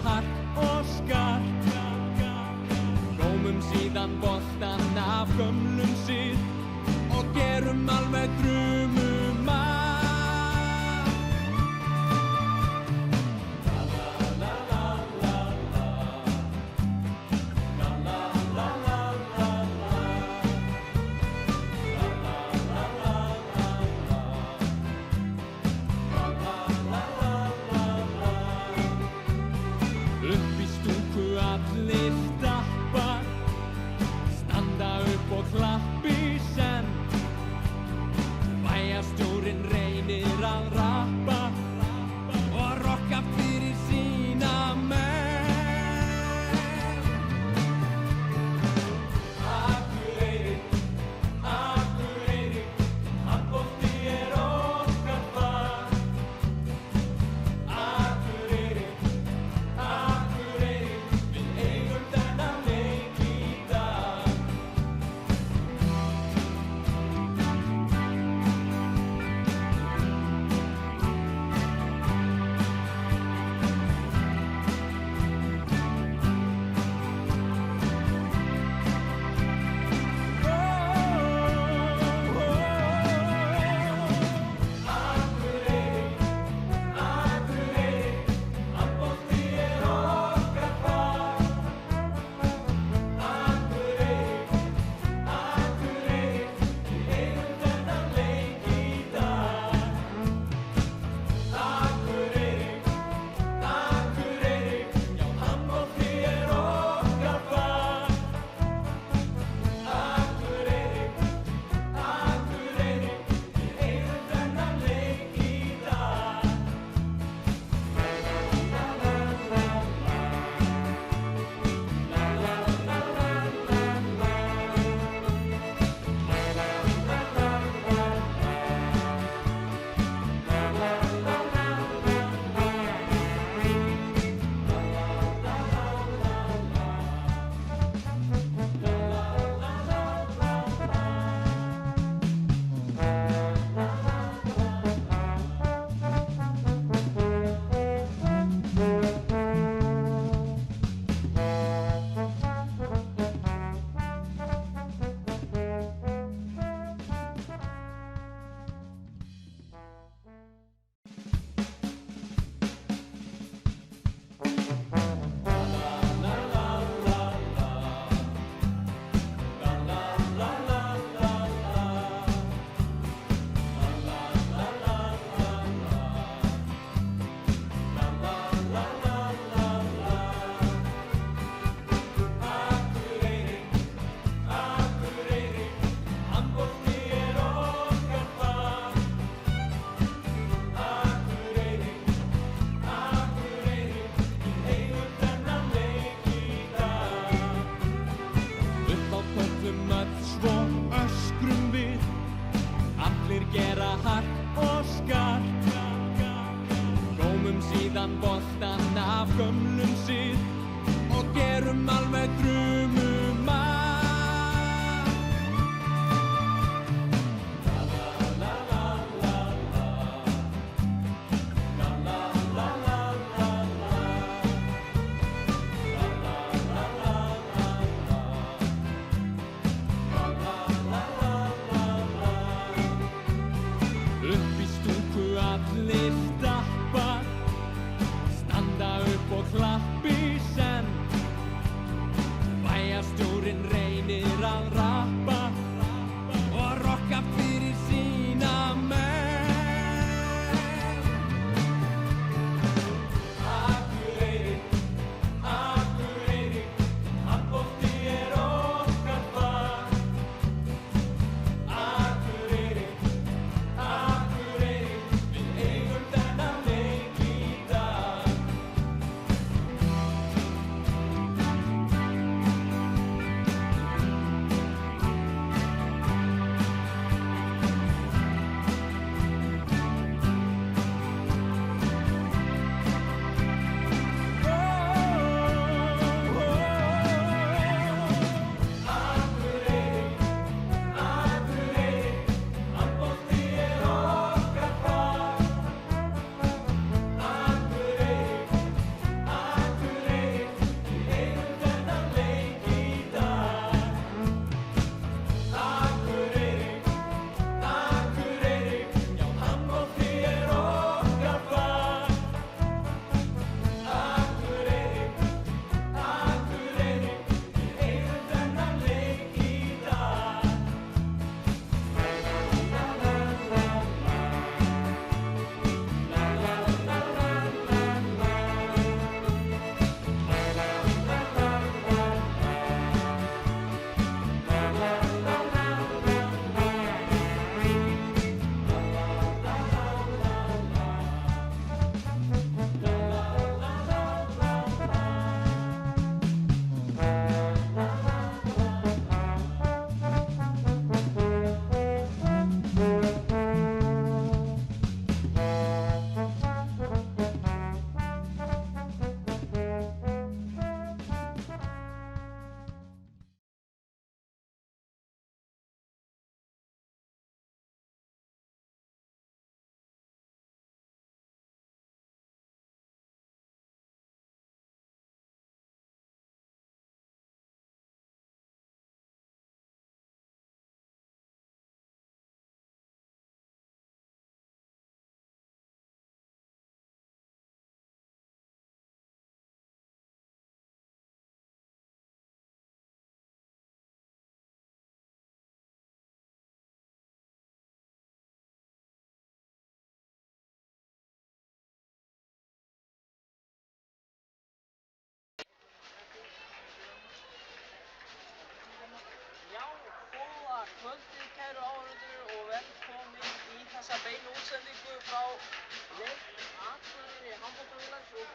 hart og skart. Rómum síðan boltan af gömlum sið og gerum alveg þrumumat. Upp í stúku allir stappa, standa upp og klappi senn. Bæjarstjórinn reynir að rappa og rokka fyrir sína menn. Akureyri, Akureyri, handbolti okkar fag. Akureyri, Akureyri, við eigum þennan leik í dag. Svo öskrum við, allir gera hart og skart. Rómum síðan boltan af gömlum sið og gerum alveg þrumumat. Upp í stúku allir stappa, standa upp og klappi senn. Bæjarstjórinn reynir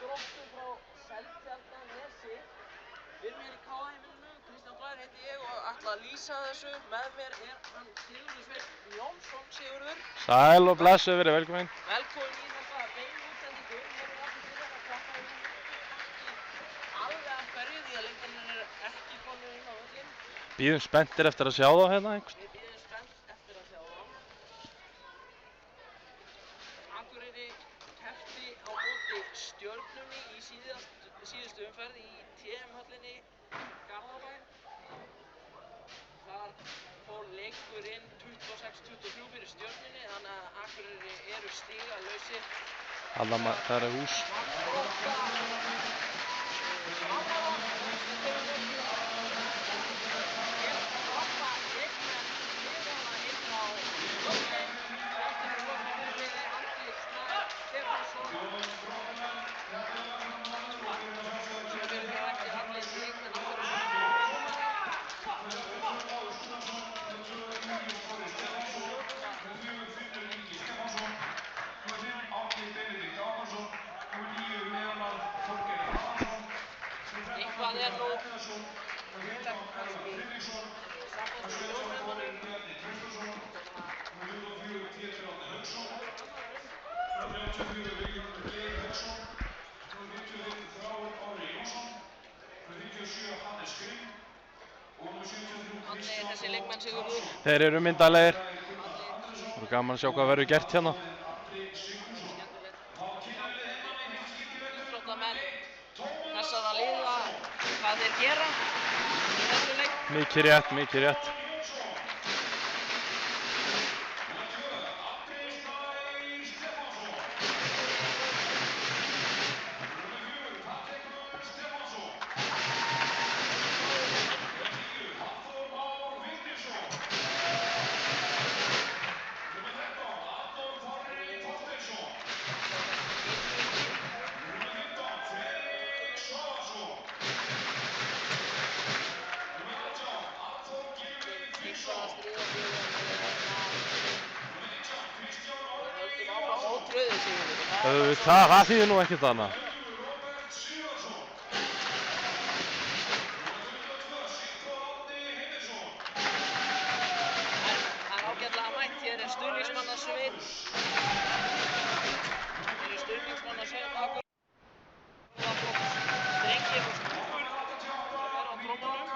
Gróttu frá Seltjarnarnesi. Við erum hér í K-heimilinu, Kristján Blær heiti ég og ætla að lýsa þessu. Með mér hann Sigurður Sveinn Jónsson, Sigurður. Sæl og blessuð, verið velkomin. Velkomin í þessa beinu útsendingu. Hér er allir fyrir að klappa í alveg af hverju því að leikmennir eru ekki komnir inn á völlinn. Bíðum spenntir eftir að sjá þá hérna einhvers. Við bíðum spennt eftir að sjá þá. Akureyri keppti á móti Stjörnunni í síðustu umferð í TM-höllinni Garðabæ. Þar fór leikurinn 26-23 fyrir Stjörnunni, þannig að Akureyri eru stigalausir. Það er hús. Eitthvað er nú kannski samband með stjórnmennunum. Allir þessi leikmenn Sigurður. Þeir eru myndarlegir. Það er gaman að sjá hvað verður gert hérna. Íþróttamenn þessara liða, hvað þeir gera í þessu leik. Mikið rétt, mikið rétt. Það þýðir nú ekkert annað. Það er ágætlega mætt, hér er stuðningsmannasveit. Hér er stuðningsmannasveit Akureyrar. Strengir og stúfur sem er á trómunum.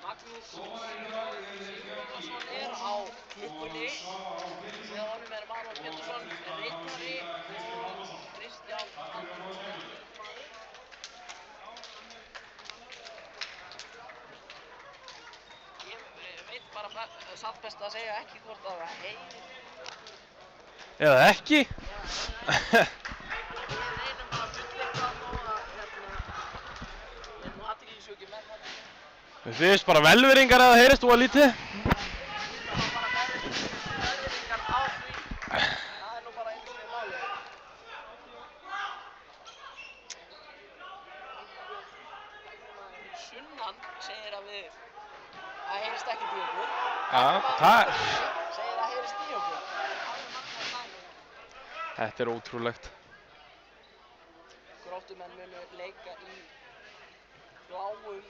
Magnús Sigurðarson er á klukkunni. Með honum er Manuel Pétursson, ritari og Kristján Andersson. Ég veit bara satt best að segja ekki hvort það var heyri. Eða ekki? Við reynum bara að fullyrða það og að við erum nú athyglisjúkir með það. Við finnst bara velveringar að það heyrist og að lítið. Það var bara meðvirðingar á því. Það er nú bara eins og málið. Sunnan segir að heyrist ekkert í okkur. Já, Segir að heyrist í okkur. Þetta er ótrúlegt. Gróttumenn munu leika í bláum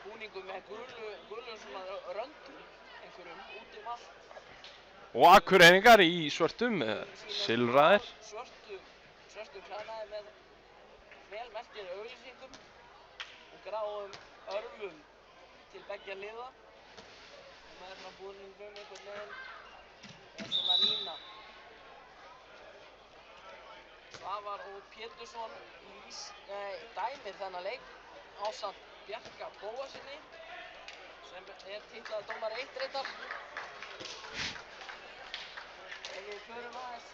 búningum með gulum svona röndum einhverjum út allt. Og Akureyringar í svörtum, silfraðir. Svörtum klæðnaði með vel merktir auglýsingum og gráum örmum til beggja liða. Og með þessum búningum einhvern veginn er svona lína. Svavar og Pétursson dæmir þennan leik ásamt Bjarka Bóasinni sem er titlaður dómari 1 reyndar. Ef við förum aðeins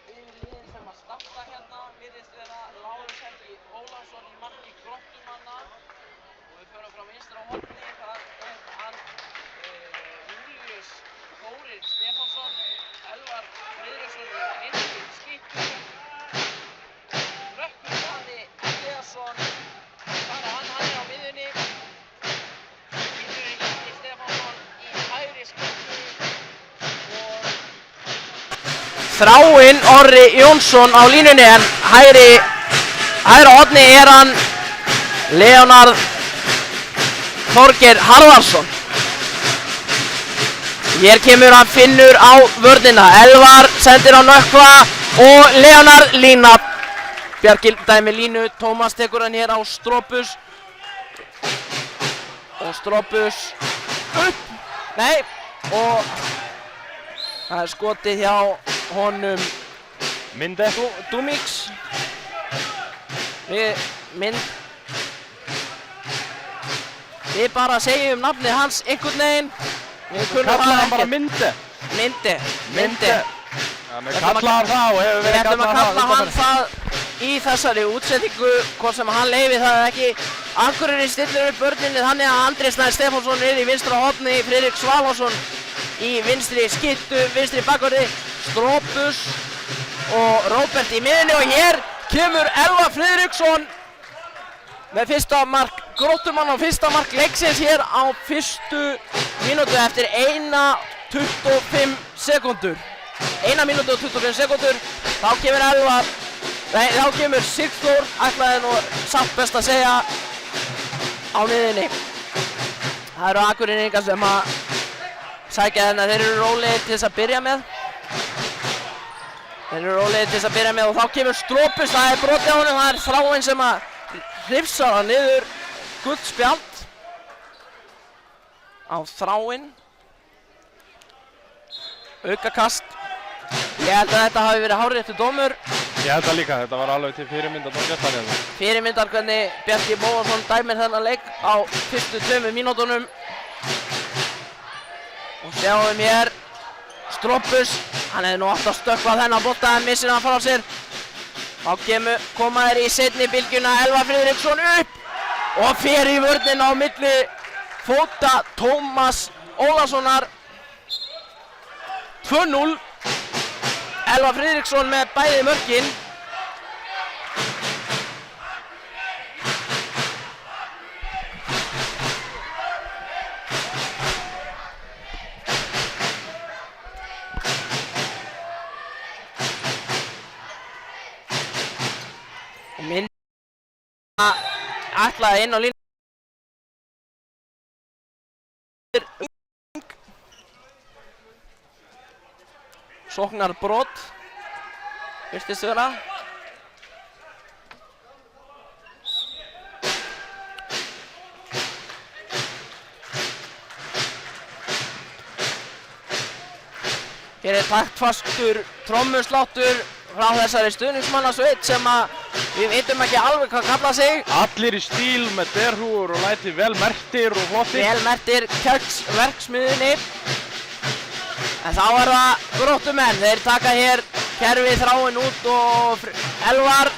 yfir liðin sem að starta hérna virðist vera Lárus Helgi Ólafsson í marki Gróttumanna og við förum frá vinstra horni, þar er hann Júlíus Þórir Stefánsson, Elvar Friðriksson í vinstri skiptu, Rökkvi Daði Elliðarsson, hann er á miðjunni, Þráinn Orri Jónsson á línunni en hægra horni er hann Leonard Þorgeir Harðarsson. Hér kemur hann Finnur á vörnina, Elvar sendir á Nökkva og Leonard lína. Bjarki dæmi línu, Tómas tekur hann hér á Stropus og Stropus upp, nei, og það er skotið hjá honum Minde. Dumix. Við bara segjum nafnið hans einhvern veginn. Við kunnum Kallaði hann það bara ekkert. Minde. Myndi. Já, við kallaði hann það og hefur Við verið ætlum að kallað kalla hann það. það í þessari útsendingu, hvort sem hann leyfi það eða ekki. Akureyri stillir upp börninni þannig að Andri Snær Stefánsson er í vinstra horni, Friðrik Svalvason í vinstri skittu, vinstri bakvörði, Stropus og Róbert í miðunni og hér kemur Elvar Friðriksson með fyrsta mark Gróttumann og fyrsta mark leiksins hér á fyrstu mínútu eftir 1:25 sekúndur. 1 mínútu og 25 sekúndur. Þá kemur Elvar, nei, þá kemur Sigþór, ætlaði nú samt best að segja, á miðunni. Það eru Akureyringar sem að sækja þennan, þeir eru rólegir til þess að byrja með. Og þá kemur Stropus, það er brotið á honum, það er Þráinn sem að hrifsar hann niður, gult spjald á Þráinn. Aukakast. Ég held að þetta hafi verið hárréttur dómur. Ég held það líka, þetta var alveg til fyrirmyndar á gæstanlega. Fyrirmyndar hvernig Bjarki Bóðarsson dæmir þennan leik á fyrstu 2 mínútunum. Og sjáum hér Stropus, hann hefði nú átt að stökkva þennan bolta en missir hann frá sér. Þá koma þeir í seinni bylgjuna, Elvar Friðriksson upp og fer í vörnina á milli fóta Tómas Ólafssonar. 2-0. Elvar Friðriksson með bæði mörkin. Og Myndi ætlaði inn á línu. Sóknarbrot virtist vera. Hér er taktfastur trommusláttur frá þessari stuðningsmannasveit sem að við veitum ekki alveg hvað kalla sig. Allir í stíl með derhúur og læti vel merktir og flottir. Vel merktir Kjöksverksmiðjunni. En þá er það Gróttumenn, þeir taka hér kerfi Þráinn út og Elvar.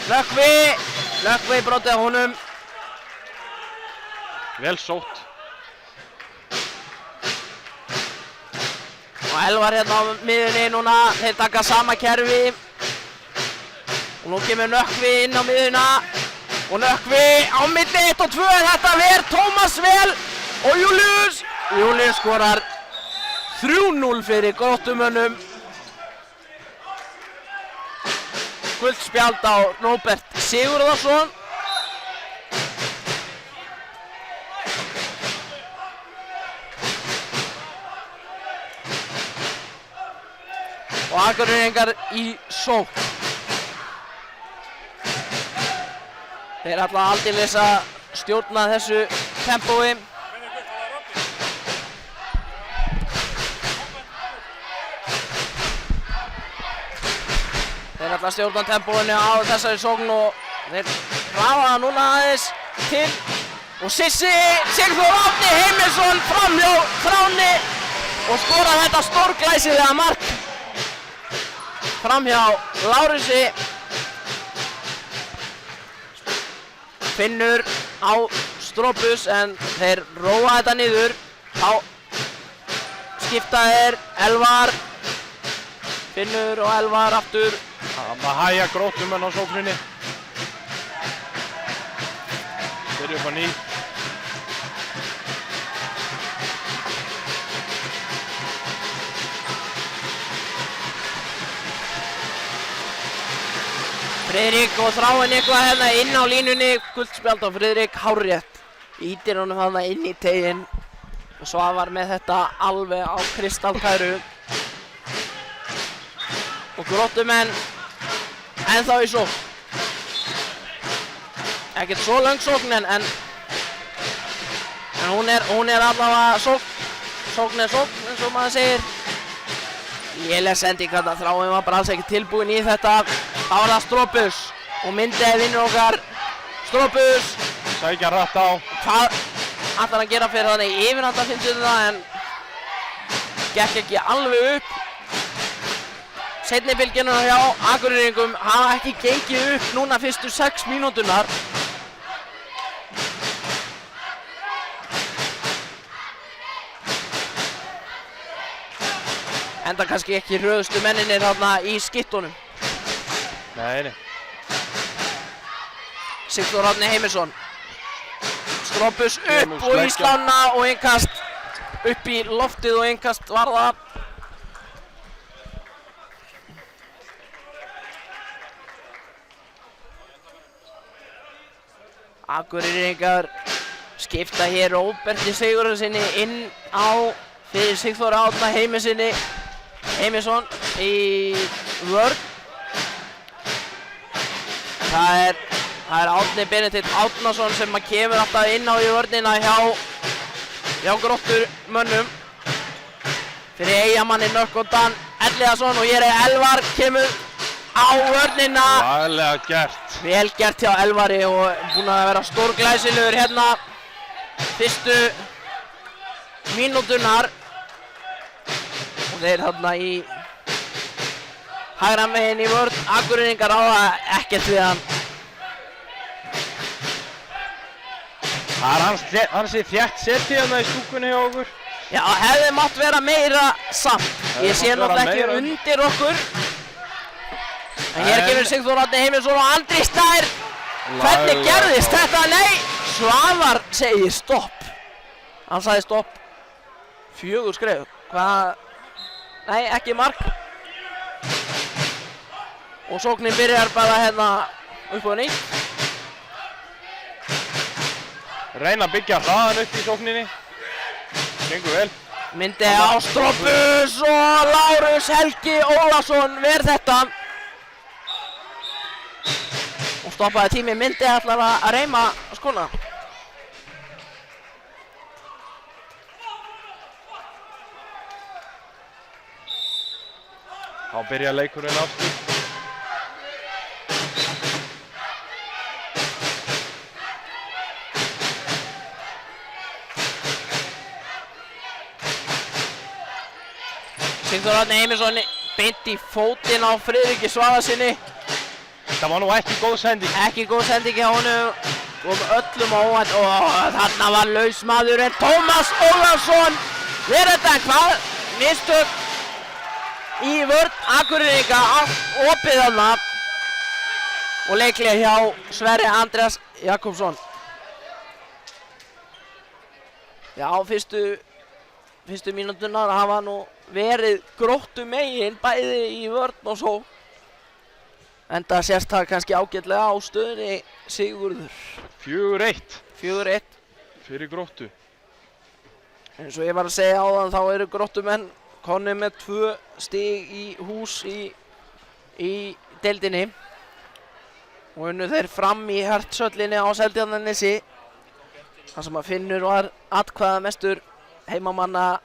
Nökkvi brotið á honum. Vel sótt. Og Elvar hérna á miðunni núna, þeir taka sama kerfi. Og nú kemur Nökkvi inn á miðuna. Og Nökkvi á milli 1 og 2, þetta ver Tómas vel. Og Július skorar 3-0 fyrir Gróttumönnum. Gult spjald á Róbert Sigurðarsson. Og Akureyringar í sókn. Þeir ætla aldeilis að stjórna þessu tempói. Þeir ætla að stjórna tempóinu á þessari sókn og þeir hraða það núna aðeins til. Og Sigþór Árni Heimilsson framhjá Þráni og skora þetta stórglæsilega mark framhjá Lárusi. Finnur á Stropus en þeir róa þetta niður. Þá skipta þeir Elvar. Finnur og Elvar aftur. Það hægja Gróttumenn á sókninni. Byrja upp á ný. Friðrik og Þráinn eitthvað hérna inn á línunni, gult spjald á Friðrik, hárrétt. Ítir honum þarna inn í teginn og Svavar með þetta alveg á kristaltæru. Og Gróttumenn ennþá í sókn. Ekkert svo löng sókn en hún er allavega sókn. Sókn er sókn, eins og maður segir. Léleg sending þarna, Þráinn var bara alls ekki tilbúinn í þetta. Þá var það Stropus og Myndey vinnur okkar. Stropus. Sækja rætt á. Hvað ætlar hann að gera fyrir þannig yfirhanda finnst það en gekk ekki alveg upp. Seinni bylgjuna hjá Akureyringum hafa ekki gengið upp núna fyrstu 6 mínúturnar. Enda kannski ekki hröðustu menninir þarna í skittunum. Nei. Sigþór Árni Heimisson. Stropus upp og í slána og innkast upp í loftið og innkast var það. Akureyringar skipta hér Róberti Sigurðarsyni inn á fyrir Sigþór Árna Heimisson í vörn. Það er Árni Benedikt Árnason sem kemur alltaf inn á í vörnina hjá Gróttumönnum fyrir Eyjamanni Nökk og Dan Elliðason og hér er Elvar kemur á vörnina. Laglega gert. Vel gert hjá Elvari og búinn að vera stórglæsilegur hérna fyrstu mínúturnar. Og þeir þarna í hægra megin í vörn. Akureyringar á það ekkert við hann. Það er hansi þétt setið hérna í stúkunni hjá okkur. Já, hefði mátt vera meira samt. Ég sé náttúrulega ekki undir okkur. En hér kemur Sigþór Árni Heimisson og Andri Snær. Hvernig gerðist þetta? Nei, Svavar segir stopp. Hann sagði stopp. 4 skref. Hvað? Nei, ekki mark. Og sóknin byrjar bara hérna upp á nýtt. Reyna að byggja hraðan upp í sókninni. Gengur vel. Myndey á Stropus og Lárus Helgi Ólafsson ver þetta. Og stoppaði tími. Myndey ætlar að reyma skona. Þá byrja leikurinn aftur. Sigþór Árni Heimisson beint í fótinn á Friðriki Svavarsyni. Það var nú ekki góð sending. Ekki góð sending hjá honum. Kom öllum á óvænt og þarna var lausmaðurinn Tómas Ólafsson. Ver þetta hvað? Mistök í vörn Akureyringa, allt opið þarna og leiklega hjá Sverri Andreas Jakobsson. Já, fyrstu mínúturnar hafa nú verið Gróttumegin bæði í vörn og svo. Enda sést það kannski ágætlega á stöðunni Sigurður. 4-1. 4-1. Fyrir Gróttu. Eins og ég var að segja áðan þá eru Gróttumenn konir með 2 stig í hús í deildinni og unnu þeir fram í Hertsöllinni á Seltjarnarnesi þar sem að Finnur var atkvæðamestur heimamanna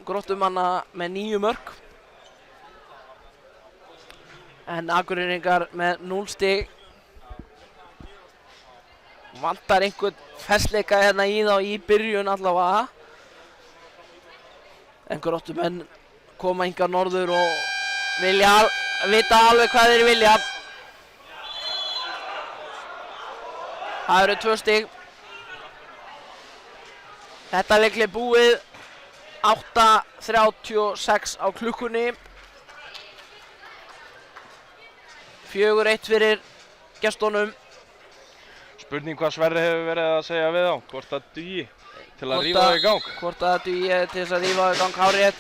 Gróttumanna með 9 mörk en Akureyringar með 0 stig. Vantar einhvern fersleika hérna í þá í byrjun allavega en Gróttumenn koma hingað norður og vita alveg hvað þeir vilja. Það eru 2 stig. Þetta leikli búið 8:36 á klukkunni. 4-1 fyrir gestunum. Spurning hvað Sverri hefur verið að segja við á. Hvort það dugi til að rífa það í gang. Hvort það dugi til þess að rífa það í gang, hárrétt.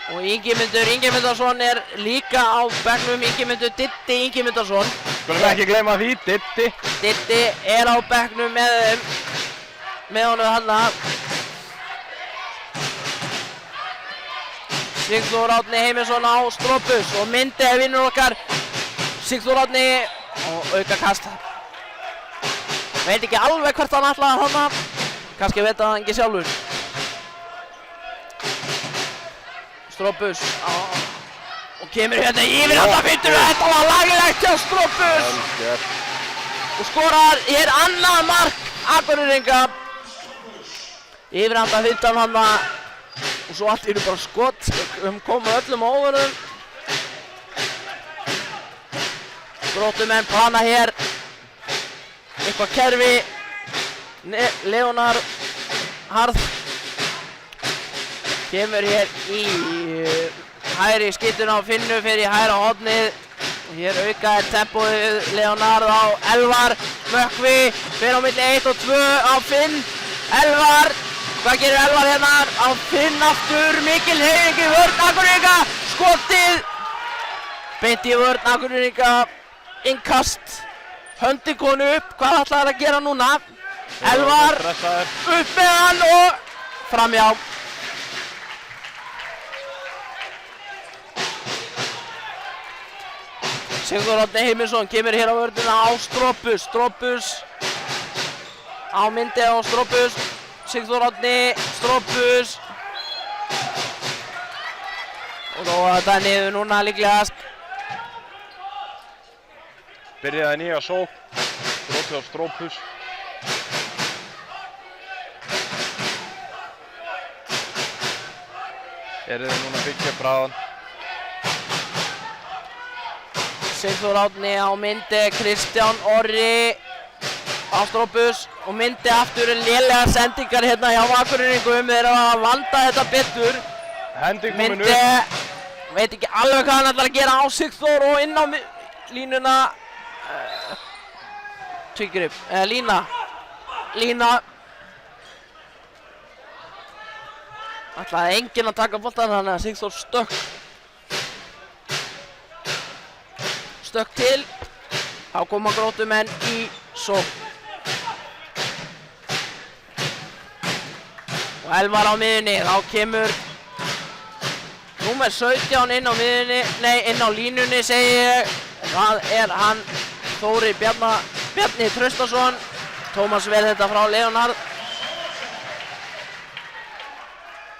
Og Ingimundur Ingimundarsson er líka á bekknum. Ingimundur Diddi Ingimundarsson. Skulum ekki gleyma því, Diddi. Diddi er á bekknum með þeim. Með honum þarna. Sigþór Árni Heimisson á Stropus og Myndi er vinnur okkar. Sigþór Árni og aukakast. Veit ekki alveg hvert hann ætlaði þarna. Kannski veit hann ekki sjálfur. Stropus og kemur hérna yfir þetta fyttur og þetta var lagilegt hjá Stropus. Og skorar hér annað mark Akureyringa. Yfirhanda fyttan hann og svo allt eru bara skot koma öllum á óvörðum. Gróttumenn plana hér eitthvað kerfi. Leonard Harð kemur hér í hægri skyttuna og Finnu fyrir í hægra hornið. Hér aukaði tempóið Leonard á Elvar Mökkvi fyrir á milli 1 og 2 á Finn. Elvar, hvað gerir Elvar hérna? Á Finn aftur, mikil hreyfing í vörn Akureyringa. Skotið beint í vörn Akureyringa. Innkast, höndin konu upp. Hvað ætlar það að gera núna? Elvar upp með hann og framhjá. Sigþór Árni Heimisson kemur hér á vörnina á Stropus. Stropus á Myndi á Stropus. Sigþór Árni, Stropus. Og róa þetta niður núna líklegast. Byrjaði nýja sók. Brotið á Stropus. Eru þið núna að byggja bráðan. Sigþór Árni á Myndi, Kristján Orri á Stropus og Myndi aftur lélegar sendingar hérna hjá Akureyringum. Þeir eru að vanda þetta betur. Hendi komin Myndi veit ekki alveg hvað hann ætlar að gera á Sigþór og inn á línuna. Tvígrip, lína. Ætlaði enginn að taka boltan þannig að Sigþór stökk til. Þá koma Gróttumenn í sókn. Og Elvar á miðjunni, þá kemur númer 17 inn á miðjunni, nei inn á línunni segi ég. Það er hann Þórir Bjarni Traustason. Tómas ver þetta frá Leonard.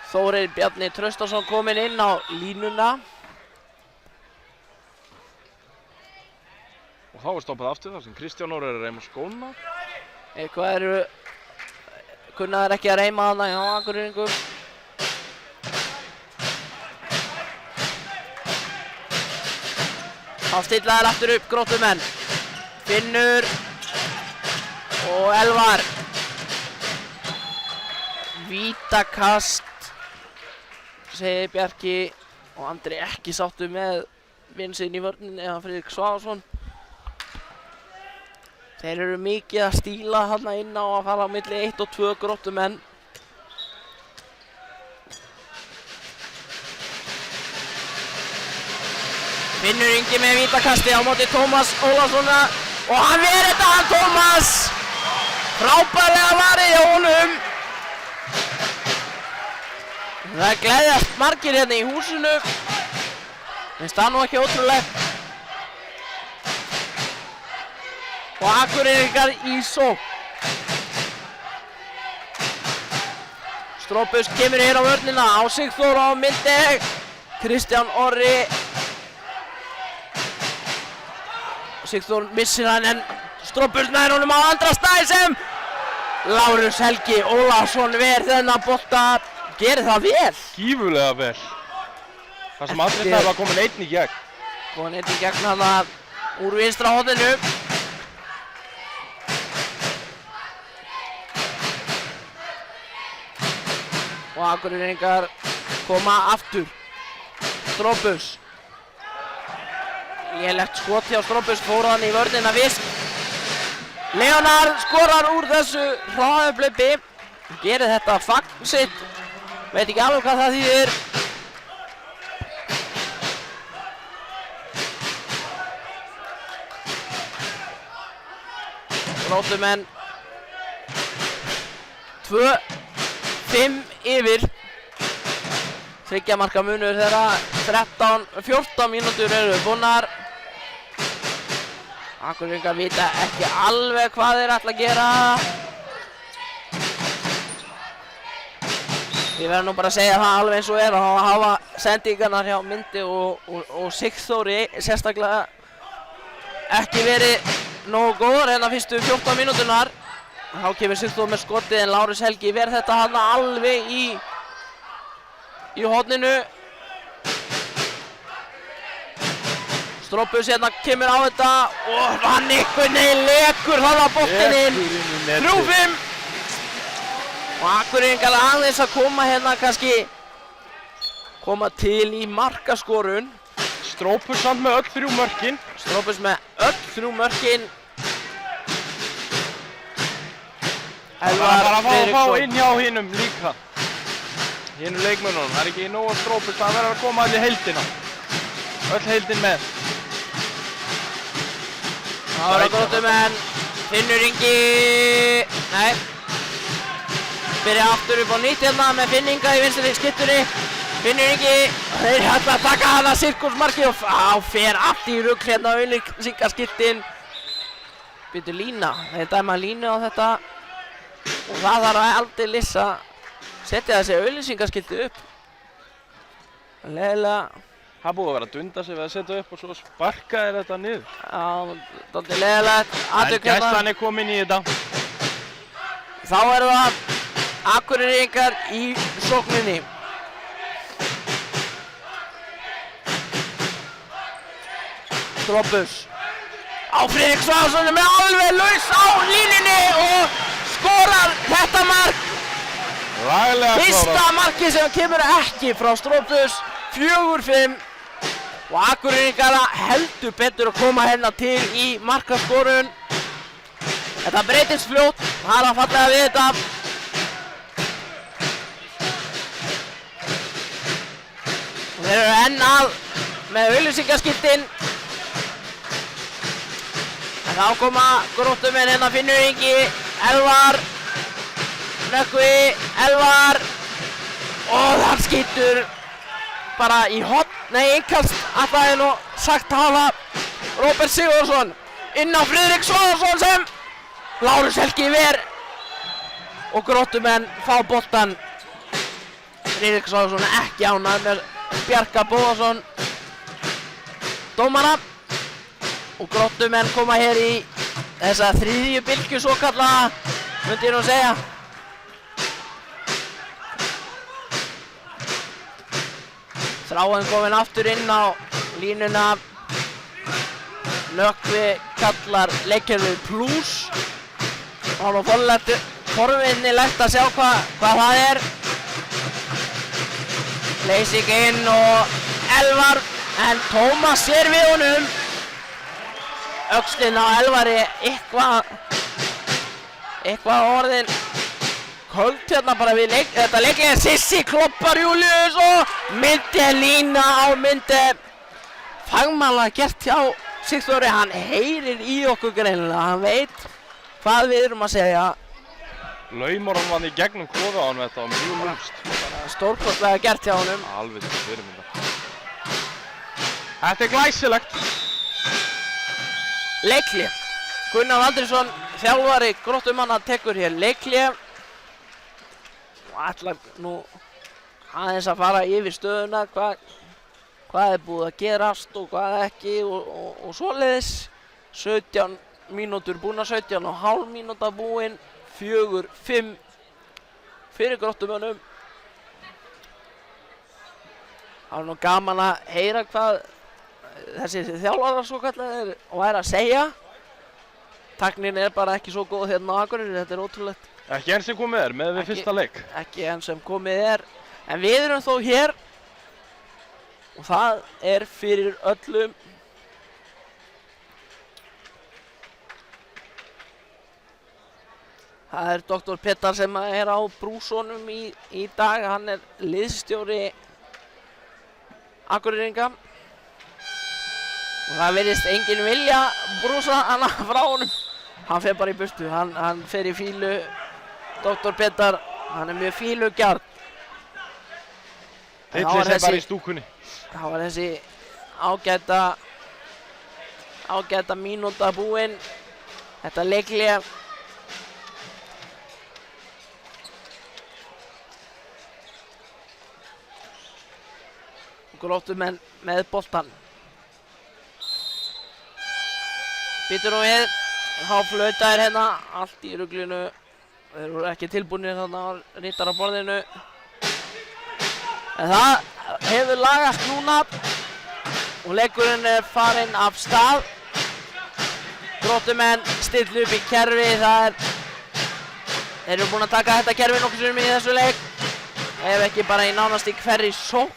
Þórir Bjarni Traustason kominn inn á línuna. Og þá er stoppað aftur þar sem Kristján Orri er að reyma skóna. Eitthvað eru kunnaðir ekki að reyma þarna hjá Akureyringum. Þá stilla þær aftur upp Gróttumenn. Finnur og Elvar. Vítakast segir Bjarki og Andri ekki sáttu með vin sinn í vörninni eða Friðrik Svavarsson. Þeir eru mikið að stíla þarna inn á að fara á milli 1 og 2 Gróttumenn. Finnur Ingi með vítakasti á móti Tómas Ólafssona og hann ver þetta hann Tómas. Frábærlega varið hjá honum. Það gleðjast margir hérna í húsinu. Finnst það nú ekki ótrúlegt. Og Akureyringar í sókn. Stropus kemur hér á vörnina á Sigþór á Myndi. Kristján Orri. Sigþór missir hann en Stropus nær honum á andra stæði sem Lárus Helgi Ólafsson ver þennan bolta. Gerir það vel. Gífurlega vel. Það sem allir það var komin einn í gegn. Komin einn í gegn hana úr vinstra horninu. Og Akureyringar koma aftur. Stropus. Lélegt skot hjá Stropus, fór hann í vörnina Visk. Leonard skorar úr þessu hraðahlaupi. Gerir þetta fagn sitt. Veit ekki alveg hvað það þýðir. Gróttumenn 2-5 yfir. 3 marka munur þeirra 14 mínútur eru búnar. Akureyringar vita ekki alveg hvað þeir ætla að gera. Ég verð nú bara að segja það alveg eins og er að hafa sendingarnar hjá Myndi og Sigþóri sérstaklega ekki verið nógu góðar hérna fyrstu 14 mínúturnar. Þá kemur Sigþór með skotið en Lárus Helgi verð þetta hann alveg í horninu. Strópus hérna kemur á þetta og hann einhvern veginn lekur þarna boltinn inn. 3-5. Og Akureyringar aðeins að koma hérna kannski koma til í markaskorun. Strópus samt með öll 3 mörkin. Strópus með öll 3 mörkin. Það var bara að fá inn hjá hinum líka. Hinum leikmönnunum. Það er ekki nóg að Strópus, það verður að koma allir heildina. Öll heildin með. Það var að Gróttumenn. Finnur Ingi. Nei. Byrja aftur upp á nýtt hérna með Finn Inga í vinstri skyttunni. Finnur Ingi. Þeir hægt að taka hana sirkusmarki og fer allt í rugl hérna á auglýsingaskiltin. Byrju lína. Þeir dæma línu á þetta. Og það þarf aldeilis að setja þessi auglýsingaskilti upp. Leiðilega. Það búið að vera að dunda sig við að setja upp og svo sparka þeir þetta niður. Já, dálítið leiðilegt. En gæslan er komin í þetta. Þá eru það Akureyringar í sókninni. Strópus á Friðrik Svansson með alveg laus á línunni og skorar þetta mark. Laglega Fyrsta marki sem kemur ekki frá Strópus. 4-5 og Akureyringar heldur betur að koma hérna til í markaskorun. Þetta breytist fljótt, það er að fallega við þetta. Og þeir eru enn að með auglýsingaskiltin. En þá koma Gróttumenn hérna Finnur Ingi, Elvar, Nökkvi, Elvar og hann skýtur bara í horn, nei innkast, ætlaði nú sagt hafa Róbert Sigurðsson inn á Friðrik Svansson sem Lárus Helgi ver og Gróttumenn fá boltan. Friðrik Svansson ekki ánægður með Bjarka Bóðarsson dómara og Gróttumenn koma hér í þessa þriðju bylgju svokallaða, myndi ég nú segja. Þráinn kominn aftur inn á línuna. Nökkvi kallar leikkerfið plús. Það var forvinnilegt að sjá hvað það er. Leysing inn og Elvar, en Tómas sér við honum. Öxlinn á Elvari eitthvað orðin köld hérna bara við þetta leiklega. Sissi kloppar Július og Myndi lína á Myndi. Fagmannlega gert hjá Sigþóri, hann heyrir í okkur greinilega, hann veit hvað við erum að segja. Laumar hann vann í gegnum kofa á hann þetta og mjög lúmst. Stórkostlega gert hjá honum. Alveg til fyrirmyndar. Þetta er glæsilegt. Leikhlé. Gunnar Andriðsson, þjálfari Gróttumanna, tekur hér leikhlé. Og ætlar nú aðeins að fara yfir stöðuna, hvað er búið að gerast og hvað ekki og svoleiðis. 17 mínútur búnar, 17,5 mínúta búin, 4-5 fyrir Gróttumönnum. Það er nú gaman að heyra hvað þessi þjálfarar svo kallaðir væri að segja. Tæknin er bara ekki svo góð hérna á Akureyri, þetta er ótrúlegt. Ekki enn sem komið er með við fyrsta leik. Ekki enn sem komið er, en við erum þó hér og það er fyrir öllum. Það er Dr. Petar sem er á brúsónum í dag, hann er liðsstjóri Akureyringa. Og það virðist enginn vilja brúsa hana frá honum. Hann fer bara í burtu, hann fer í fílu. Dr. Petar, hann er mjög fílugjarn. Hillir sig bara í stúkunni. Það var þessi ágæta mínúta búinn. Þetta leiklega. Gróttumenn með boltan. Býtur nú við. Há flautaðir hérna. Allt í ruglinu. Þeir voru ekki tilbúinir þarna á rittaraborðinu. En það hefur lagast núna. Og leikurinn er farinn af stað. Gróttumenn stillu upp í kerfi. Þeir eru búin að taka þetta kerfi nokkuð sinnum í þessu leik. Ef ekki bara í nánast í hverri sókn.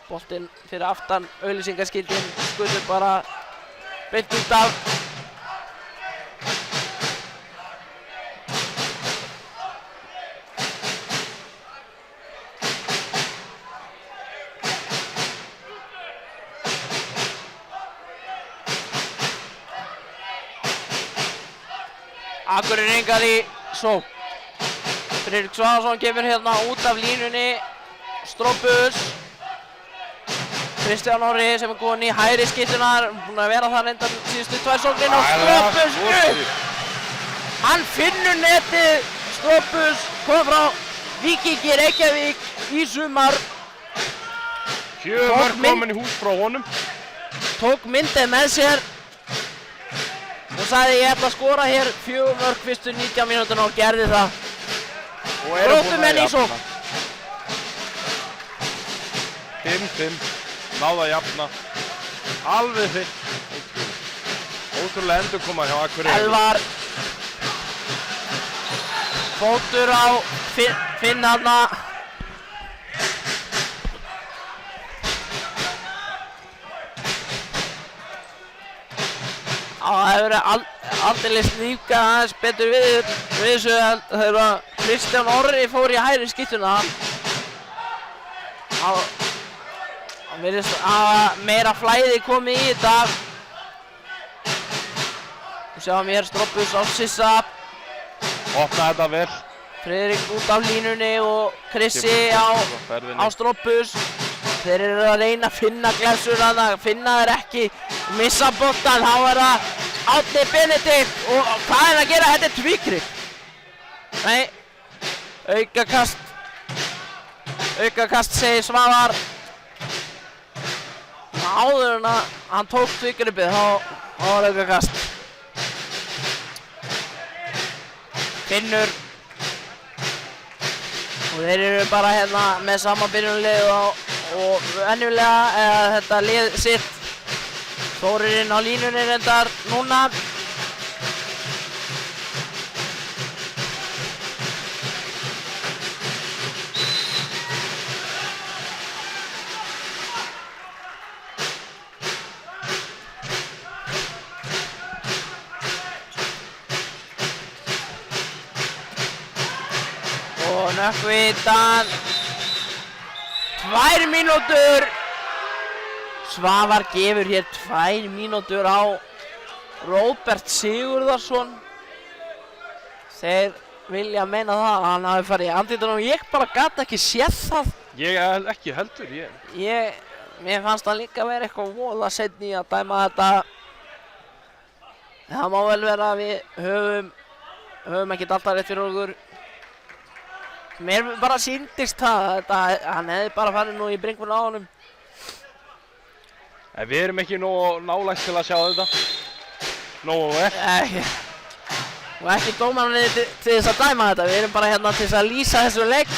Boltinn fyrir aftan auglýsingaskiltinn skutur bara beint út af. Akureyringar í sókn. Friðrik Svansson kemur hérna út af línunni. Strópus. Kristján Orri sem er góðinn í hægri skittunar, búinn að vera það reyndar síðustu 2 sóknir og Strópus upp! Hann finnur netið, Strópus kom frá Víkingi Reykjavík í sumar. 4 mörk komin í hús frá honum. Tók myndið með sér og sagði ég ætla að skora hér 4 mörk fyrstu 19 mínútuna og gerði það. Gróttumenn í sókn. 5-5. Náða að jafna. Alveg þitt. Ótrúlega endurkoma hjá Akureyri. Elvar. Fótur á Finn þarna. Það hefur verið aldeilis líka aðeins betur við þessu þegar Kristján Orri fór í hægri skyttuna. Það virðist að meira flæði komið í þetta. Við sjáum hér Strópus á Sissa. Opna þetta vel. Friðrik út af línunni og Krissi á Strópus. Þeir eru að reyna að finna glefsur þarna, finna þeir ekki. Missa boltan, þá er það Árni Benedikt og hvað er að gera? Þetta er tvíkrik. Nei, aukakast segir Svavar. Áður en að hann tók tvíkripið, þá var aukakast. Finnur. Og þeir eru bara hérna með sama byrjunarlið og venjulega þetta lið sitt. Þóririnn á línunni reyndar núna. Og Nökkvitan. 2 mínútur. Svavar gefur hér 2 mínútur á Róbert Sigurðarsson. Þeir vilja meina það að hann hafi farið í andlitinu og ég bara gat ekki séð það. Ég ekki heldur, Mér fannst það líka vera eitthvað voða seinni að dæma þetta. Það má vel vera að við höfum ekkert alltaf rétt fyrir okkur. Mér bara sýndist það að hann hefði bara farið nú í bringuna á honum. Við erum ekki nógu nálægt til að sjá þetta. Nógu vel. Og ekki dómarinn til þess að dæma þetta. Við erum bara hérna til þess að lýsa þessu leik.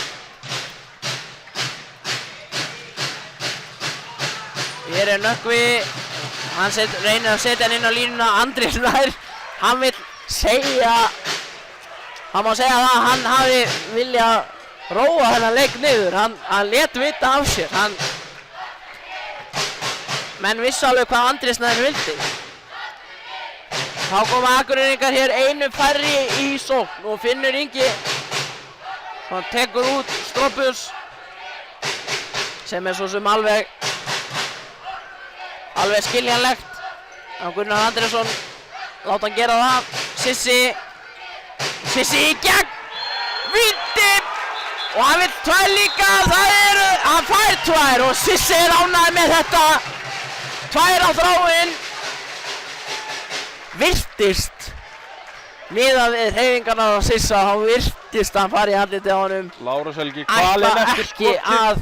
Hér er Nökkvi. Hann reynir að setja hann inn á línuna. Andri Snær. Hann vill segja. Hann má segja það að hann hafi viljað róa þennan leik niður. Hann lét vita af sér. Menn vissu alveg hvað Andri Snær vildi. Þá koma Akureyringar hér einu færri í sókn og Finnur Ingi hann tekur út Strópus sem er svo sem alveg skiljanlegt. og Gunnar Andrésson láta hann gera það. Sissi í gegn, víti og hann vill 2 líka, hann fær 2 og Sissi er ánægður með þetta. 2 á þráinn, virtist miðað við hreyfingarnar á Sissa, þá virtist hann fara í andlitið á honum. Lárus Helgi kvalinn eftir skotið.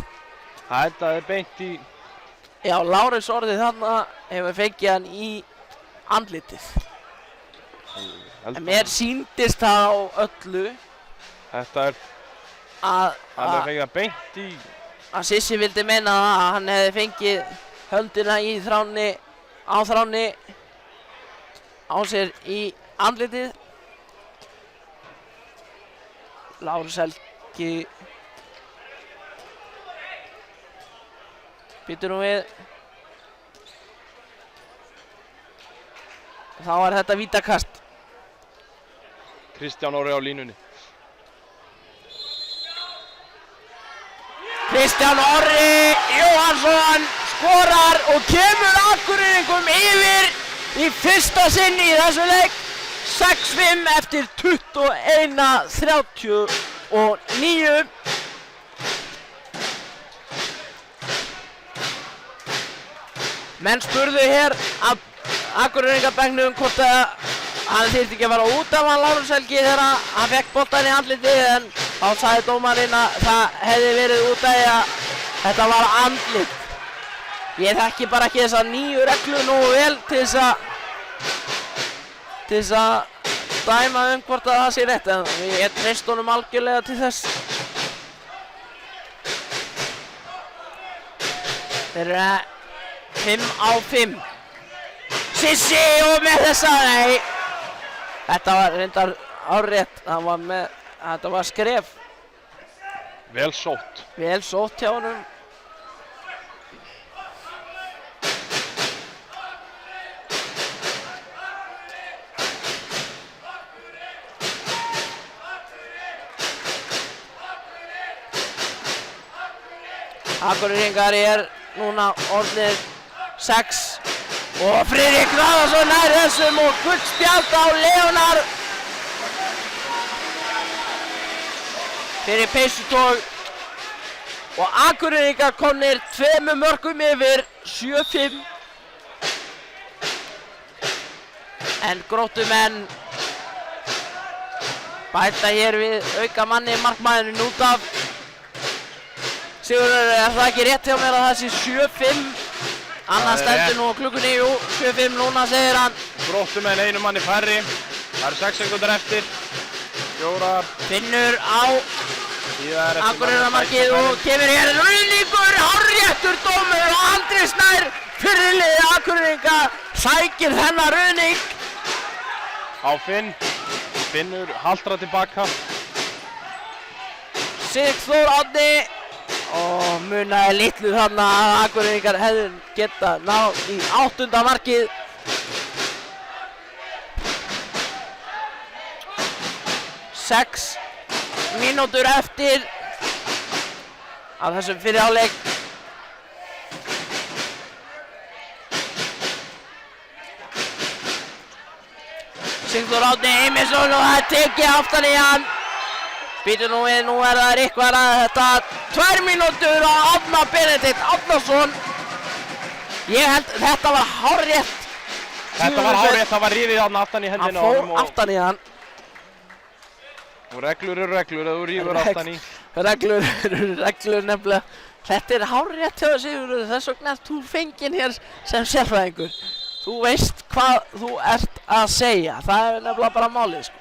Þetta er beint í... Já, Lárus orðið þarna hefur fengið hann í andlitið. En mér sýndist það á öllu. Þetta er... Hann hefði fengið það beint í... Að Sissi vildi meina að hann hefði fengið höndina í þránni, á þránni, á sér í andlitið. Lárus Helgi býtur nú við. Þá er þetta vítakast. Kristján Orri á línunni. Kristján Orri Jóhannsson skorar og kemur Akureyringum yfir í fyrsta sinn í þessu leik. 6-5 eftir 21:39. Menn spurðu hér að Akureyringabekknum hvort að hann þyrfti ekki að fara út af hann Lárus Helgi þegar hann fekk boltann í andlitið, en þá sagði dómarinn að það hefði verið út af því að þetta var andlit. Ég þekki bara ekki þessa nýju reglu nógu vel til þess að dæma hvort að það sé rétt, en ég treyst honum algjörlega til þess. Þeir eru 5-5. Sissi og með þessa, nei. Þetta var reyndar árétt, þetta var skref. Vel sótt. Vel sótt hjá honum. Akureyringar er núna orðnir 6 og Friðrik Daðarsson nær þessum og gult spjald á Leonar fyrir peysutog og Akureyringar komnir 2 mörkum yfir 7-5, en Gróttumenn bæta hér við auka manni markmaðurinn út af. Sigurður, er það ekki rétt hjá mér að það sé 7-5? Annars stendur nú á klukkunni, jú, 7-5 núna, segir hann. Gróttumenn einu manni færri. Það eru 6 sekúndur eftir. 4. Finnur á Akureyrarmarkið og kemur hér ruðningur, hárréttur dómur og Andri Snær fyrirliði Akureyringa sækir þennan ruðning. Á Finn. Finnur haltra tilbaka. Sigþór Árni og munaði litlu þarna að Akureyringar hefðu geta náð í 8. markið. Sex mínútur eftir af þessum fyrri hálfleik. Sigþór Árni Eiminsson og það tekið aftan í hann. Býtu nú við, nú er það Rikvar að þetta 2 mínútur á Árna Benedikt Árnason. Ég held þetta var hárrétt. Þetta var hárrétt, það var rifið hann aftan í hendina. Hann fór aftan í hann. Og reglur eru reglur, ef þú rífur aftan í. Reglur eru reglur nefnilega. Þetta er hárrétt hjá Sigurður, þess vegna ert þú fenginn hér sem sérfræðingur. Þú veist hvað þú ert að segja, það er nefnilega bara málið, sko.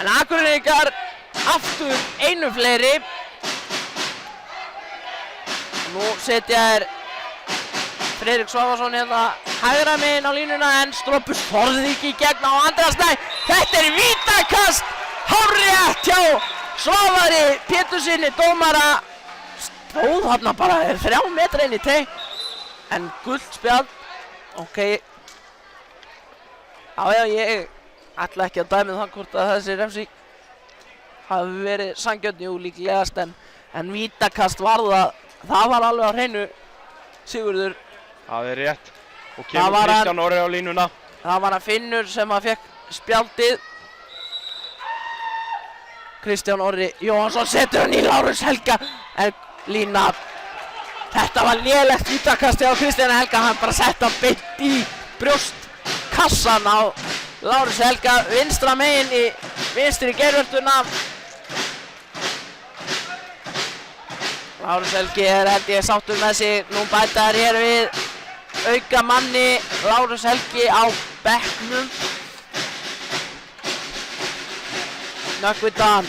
En Akureyringar aftur einu fleiri. Nú setja þér Friðrik Svavarsson hérna hægra megin á línuna, en Strópus þorði ekki í gegn á Andra Snæ. Þetta er vítakast, hárrétt hjá Svavari Pétursinni dómara. Stóð þarna bara 3 metra inn í teig, en gult spjald. Ok. Já, ég ætla ekki að dæmi það hvort að þessi refsing hafi verið sanngjörn, jú, líklegast, en vítakast var það var alveg á hreinu, Sigurður. Það er rétt. Og kemur Kristján Orri á línuna. Það var hann Finnur sem að fekk spjaldið. Kristján Orri Jóhannsson setur hann í Lárus Helga. En lína. Þetta var lélegt vítakasti á Kristján Helga. Hann bara sett hann beint í brjóstkassan á Lárus Helga. Vinstra megin í vinstri geirvörtuna. Lárus Helgi held ég sáttur með sig. Nú bæta þær hér við auka manni. Lárus Helgi á bekknum. Nökkvi Dan.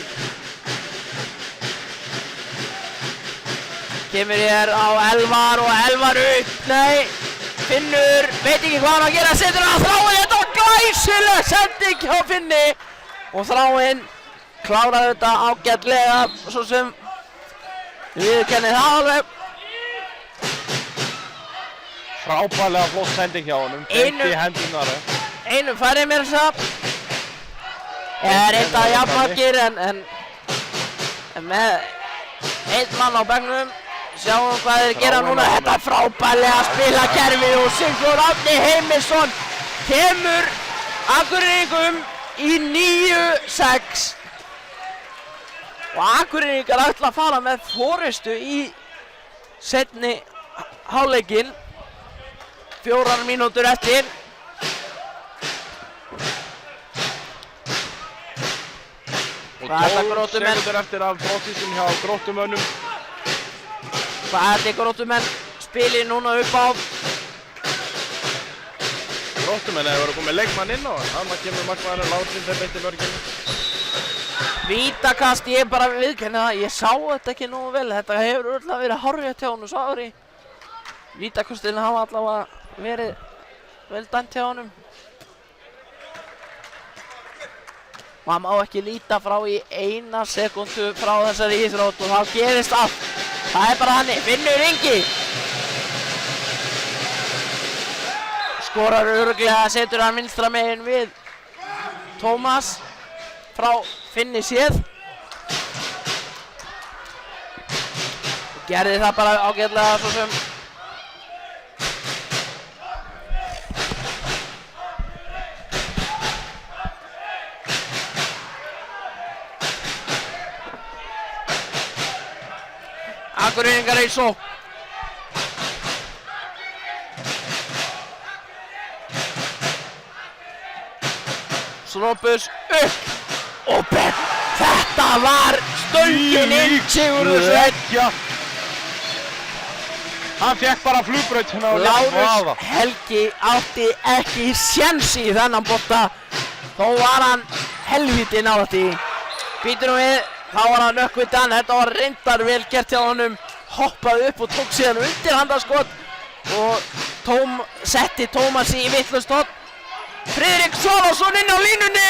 Kemur hér á Elvar og Elvar upp. Nei, Finnur veit ekki hvað hann að gera. Setur hann að Þráinn. Þetta var glæsileg sending hjá Finni. Og Þráinn kláraði þetta ágætlega. Svo sem viðurkennir það alveg. Frábærlega flott sending hjá honum. Beint í hendunar. Einum færri mér þess að. Reynda jafnmargir en með einn mann á bekknum. Sjáum hvað þeir gera núna. Þetta er frábærlega spilakerfi og Sigþór Árni Heimisson kemur Akureyringum í 9-6. Og Akureyringar ætla að fara með forystu í seinni hálfleikinn. 4 mínútur eftir. Og 12 sekundur eftir af brottvísun hjá Gróttumönnum. Hvað ætli Gróttumenn spili núna upp á? Gróttumenn hefur komið leikmann inn á. Þannig kemur markmaðurinn Lárusson þegar beinti mörginu. Vítakast, ég bara viðkenni það. Ég sá þetta ekki nógu vel. Þetta hefur örugglega verið hárrétt hjá honum, sorry. Vítakostin hafa allavega verið vel dæmt hjá honum. Maður má ekki líta frá í 1 sekúndu frá þessari íþrótt og þá gerist allt. Það er bara þannig. Finnur Ingi. Skorar örugglega, setur hann vinstra megin við Tómas frá Finni séð. Gerði það bara ágætlega svo sem. Akureyringar í sókn. Snopus upp og bett. Þetta var stöngin inn Sigurður Sveinn. Hann fekk bara flugbraut hérna á Lárus Helgi átti ekki séns í þennan bolta. Þó var hann helviti nálægt í. Býtur við. Þá var hann Nökkvi Dan, þetta var reyndar vel gert hjá honum, hoppaði upp og tók síðan undir handaskot og setti Tómas í vitlaust horn. Friðrik Sólásson inn á línunni,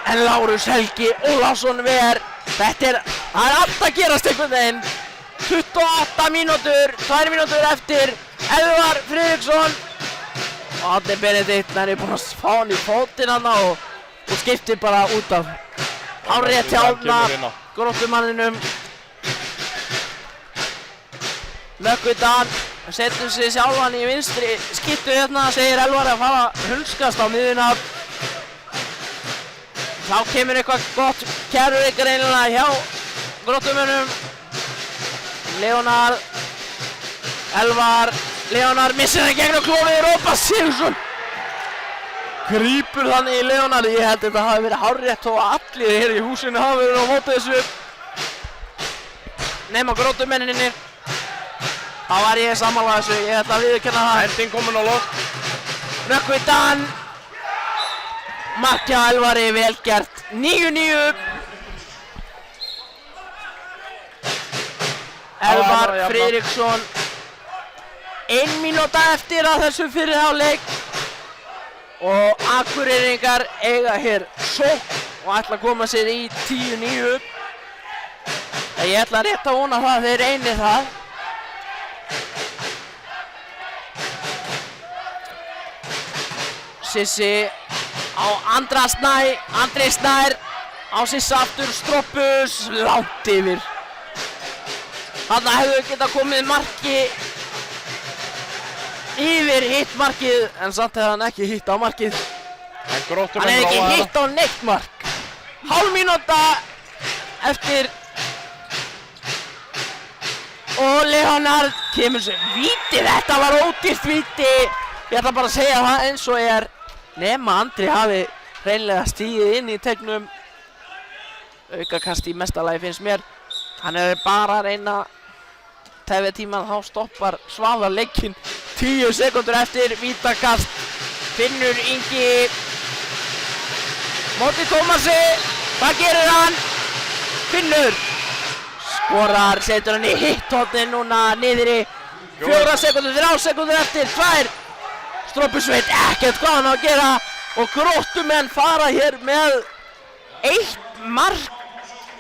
en Lárus Helgi Ólafsson ver. Það er allt að gerast einhvern veginn. 28 mínútur, 2 mínútur eftir, Elvar Friðriksson og Árni Benedikt er búinn að fá hann í fótinn hann og skiptir bara út af. Hárrétt hjá Gróttumanninum. Nökkvi Dan setur sig sjálfan í vinstri skittu hérna, segir Elvar að fara að hulskast á miðjuna. Þá kemur eitthvað gott kerfi greinilega hjá Gróttumönnum. Leonard Elvar Leonard missir það gegn og klófið Rópa Sigurðsson. Grípur þannig í Leonard. Ég held að þetta hafi verið hárrétt og allir hér í húsinu hafi verið á móti þessu. Nema Gróttumenninni. Þá var ég sammála þessu, ég ætla að viðurkenna það. Hending komin á loft. Nökkvi Dan. Markja Elvari, vel gert. 9-9. Elvar Friðriksson. 1 mínúta eftir að þessu fyrri hálfleik. Og Akureyringar eiga hér sókn og ætla að koma sér í 10-9. Ég ætla rétt að vona það að þeir reyni það. Sissi á Andri Snær á Sissa aftur, Stropus langt yfir. Þarna hefðu getað komið marki yfir hitt markið en samt hefði hann ekki hitt á markið. En Gróttumenn Hann hefði ekki róa hitt á neitt mark. Hálf mínúta eftir og Leonard kemur sér víti. Þetta var ódýrt víti. Ég ætla bara að segja það eins og er nema Andri hafi hreinlega stigið inn í tegnum. Aukakast í mesta lagi finnst mér. Hann er bara að reyna tefja tíman, þá stoppar Svavar leikinn. 10 sekúndur eftir vítakast. Finnur Ingi móti Tómasi. Hvað gerir hann? Finnur skorar, setur hann í hitthotni núna niðri. 4 sekúndur, 3 sekúndur eftir, 2. Strópusveit ekkert hvað hann á að gera og Gróttumenn fara hér með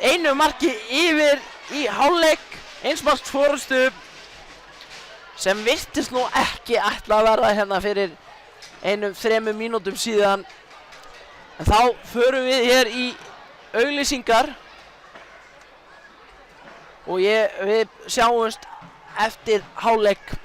einu marki yfir í hálfleik. Einsmarks forystu sem virtist nú ekki ætla að verða hérna fyrir 3 mínútum síðan. En þá förum við hér í auglýsingar og við sjáumst eftir hálfleik.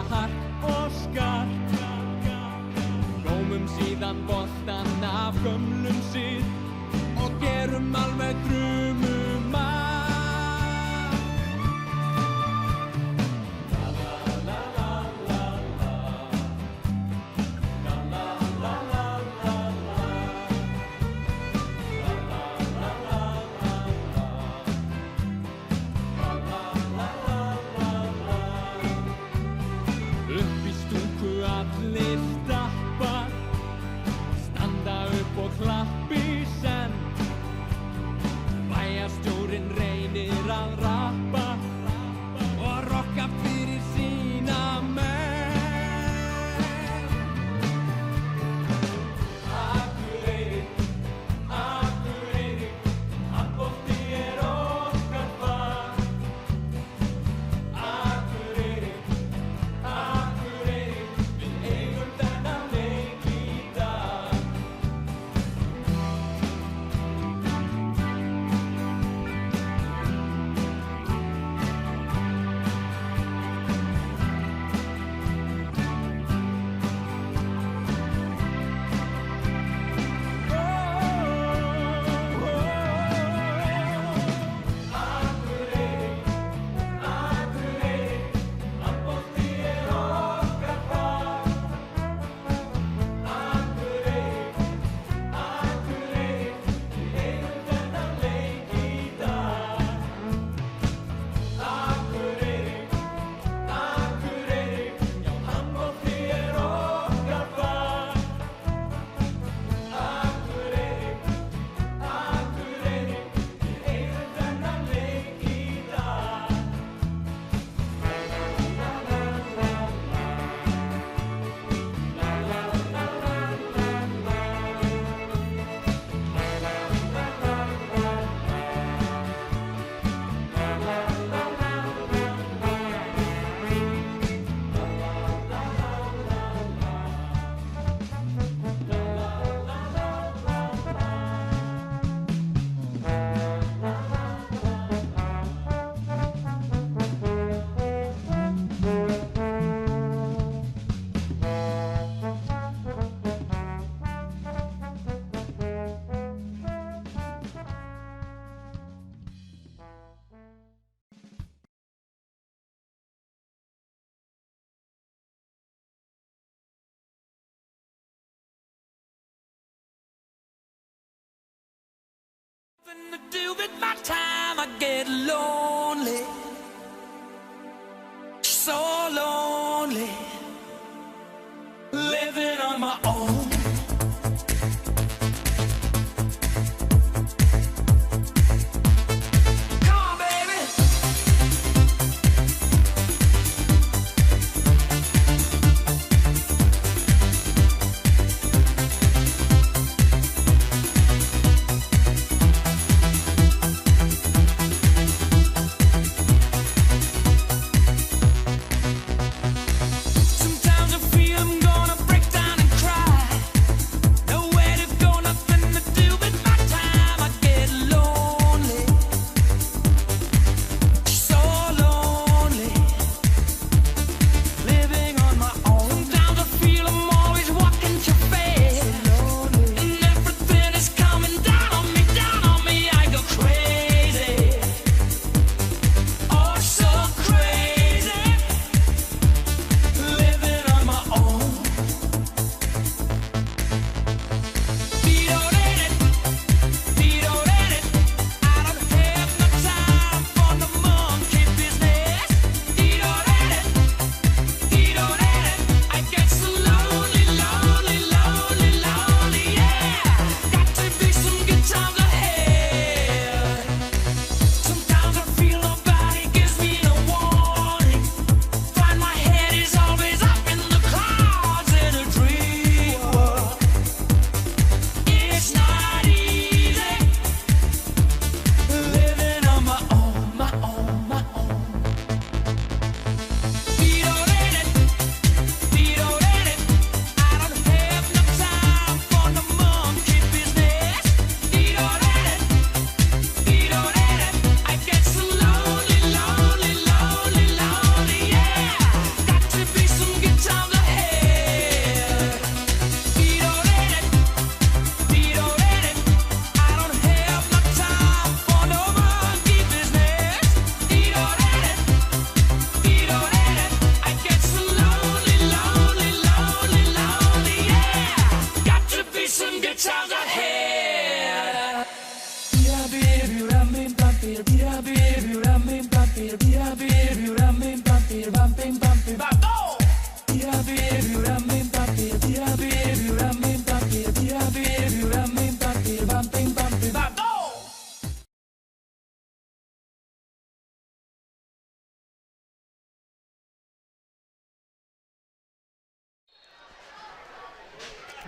hart og skart. Gómum síðan boltan af gömlum sið og gerum alveg drumum að. Upp í stúku allir stappa, standa upp og klappi senn. Bæjarstjórinn reynir að rappa og rokka fyrir sína menn. Akureyri, Akureyri, handbolti okkar fag. Akureyri, Akureyri, við eigum þennan leik í dag. Akureyri, Akureyri, handbolti okkar fag. Akureyri, Akureyri, við eigum þennan leik í dag. Akureyri, Akureyri, já handbolti okkar fag. Akureyri, Akureyri, við eigum þennan leik í dag. Nothing to do with my time, I get lonely, so lonely, living on my own. Come on, baby.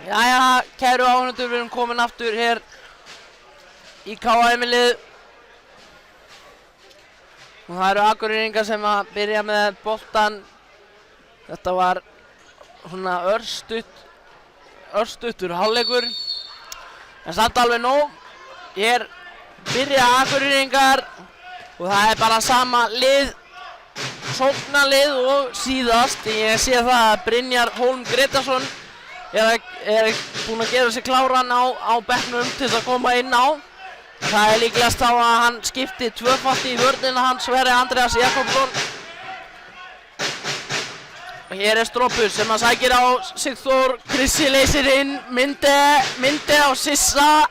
Jæja, kæru áhorfendur, við erum komin aftur hér í KM-lið. Og það eru Akureyringar sem að byrja með boltan. Þetta var svona örstuttur hálfleikur. En samt alveg nóg. Hér byrja Akureyringar og það er bara sama lið, sóknarlið og síðast. Ég sé það að Brynjar Hólm Gretarsson er búinn að gera sig kláran á bekknum til að koma inn á. Það er líklegast þá að hann skipti tvöfalt í vörnina hans Sverrir Andreas Jakobsson. Og hér er Stropus sem að sækir á Sigþór, Krissi leysir inn, Minde á Sissa.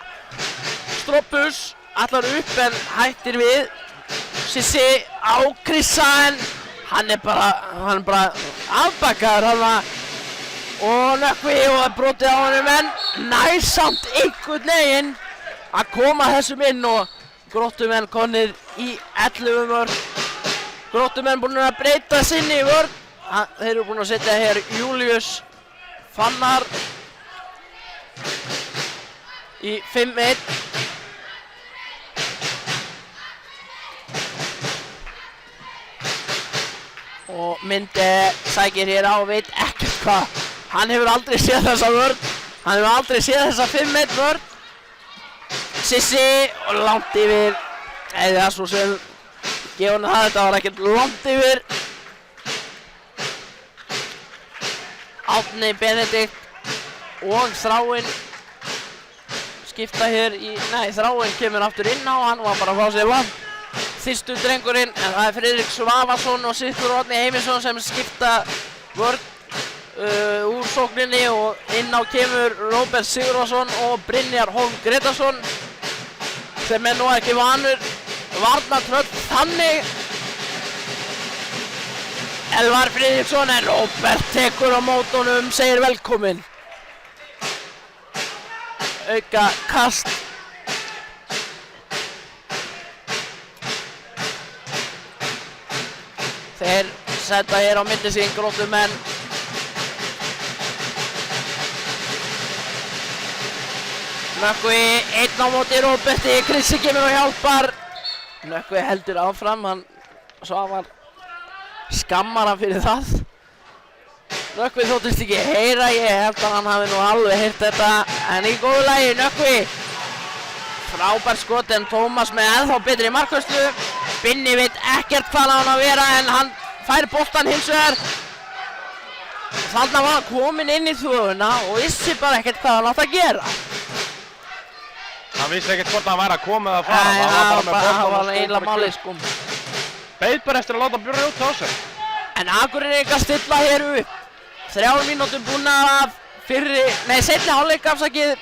Stropus allar upp en hættir við. Sissi á Krissa en hann er bara afbakkaður hann. Og Nökkvi og brotið á honum en nær samt einhvern veginn að koma þessum inn og Gróttumenn komnir í 11 mörk. Gróttumenn búin að breyta sinni í vörn. Þeir eru búin að setja hér Júlíus Fannar í 5-1. Og Minde sækir hér á, veit ekkert hvað. Hann hefur aldrei séð þessa vörn. Hann hefur aldrei séð þessa 5-1 vörn. Sissi og langt yfir. Eða svo sem gefa hann það, þetta var ekkert langt yfir. Árni Benedikt og Þráinn skipta hér í, Þráinn kemur aftur inn á, hann var bara að fá sér vatn. Þyrstu drengurinn, en það er Friðrik Svavarsson og Sigþór Árni Heimisson sem skipta vörn úr sókninni og inn á kemur Róbert Sigurðarsson og Brynjar Hólm Gretarsson sem er nú ekki vanur varnartröll þannig. Elvar Friðriksson en Róbert tekur á mótunum, segir velkomin. Auka kast. Þeir setja hér á milli sín Gróttumenn. Nökkvi einn á móti Róberti, Krissi kemur og hjálpar. Nökkvi heldur áfram, hann Svavar skammar hann fyrir það. Nökkvi þóttist ekki heyra, ég held að hann hafi nú alveg heyrt þetta. En í góðu lagi, Nökkvi. Frábær skot en Tómas með ennþá betri markvörslu. Binni veit ekkert hvað á hann að vera en hann fær boltan hins vegar. Þannig var hann kominn inn í þvöguna og vissi bara ekkert hvað hann átt að gera. Hann vissi ekkert hvort hann væri að koma eða fara. Nei, það var eiginlega málið sko. Beið bara eftir að láta brjóta á sig. En Akureyringar stilla hér upp. 3 mínútur búnar af seinni hálfleik afsakið.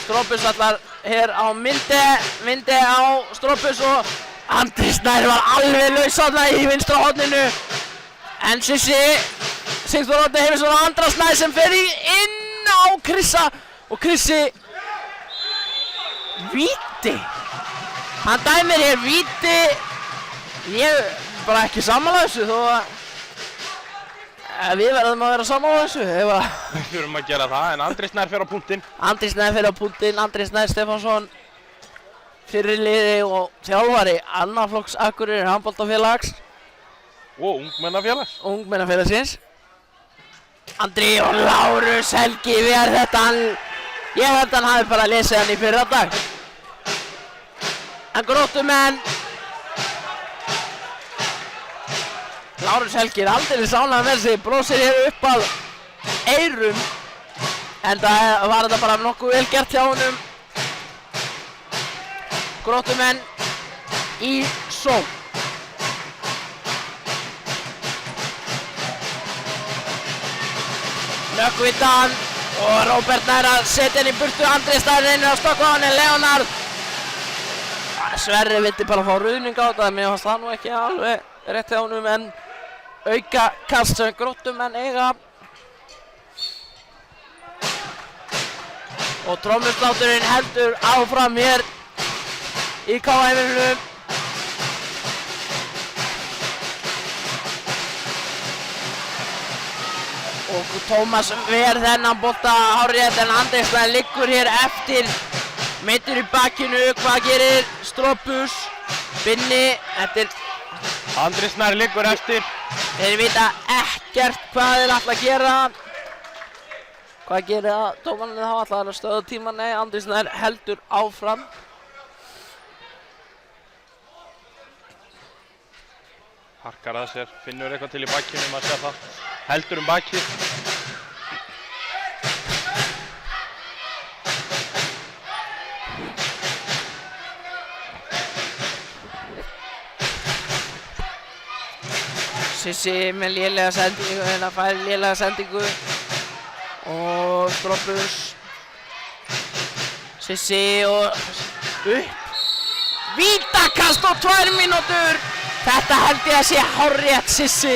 Stropus allar hér á Minde á Stropus og Andri Snær var alveg laus þarna í vinstra horninu. En Sigþór Árni Heimisson og Andra Snær sem fer inn á Krissa og Krissi víti. Hann dæmir hér víti. Ég er bara ekki sammála þessu þó að við verðum að vera sammála þessu. Við þurfum að gera það en Andri Snær fer á punktinn. Andri Snær fer á punktinn, Andri Snær Stefánsson fyrirliði og þjálfari annarflokks Akureyrar handboltafélags Og ungmennafélagsins. Andri og Lárus Helgi ver þetta, ég held að hann hafi bara lesið hann í fyrradag. En Gróttumenn, Lárus Helgi er aldeilis ánægður með sig, brosir hér upp að eyrum. En það var þetta bara nokkuð vel gert hjá honum. Gróttumenn í sókn. Nökkvi Dan og Róbert nær að setja henni í burtu. Andri Snær reynir að stokka á henni, Leonard. Sverri vildi bara fá ruðning á þetta, mér fannst það nú ekki alveg rétt hjá honum en auka kast sem Gróttumenn eiga. Og trommuslátturinn heldur áfram hér í KM-num. og Tómas ver þennan bolta hárrétt en Andri Snær liggur hér eftir meiddur í bakinu. Hvað gerir Stropus? Binni, þetta er Andri Snær liggur eftir. þeir vita ekkert hvað þeir ætla að gera. Hvað gerir það? Dómararnir þá ætla að stöða tíma? Nei, Andri Snær heldur áfram. Harkar að sér, finnur eitthvað til í bakinu, maður sér það. Heldur bakið. Sissi með lélega sendingu, hérna fær lélega sendingu og Stropus. Sissi og upp. Vítakast og 2 mínútur. Þetta held ég að sé hárrétt Sissi.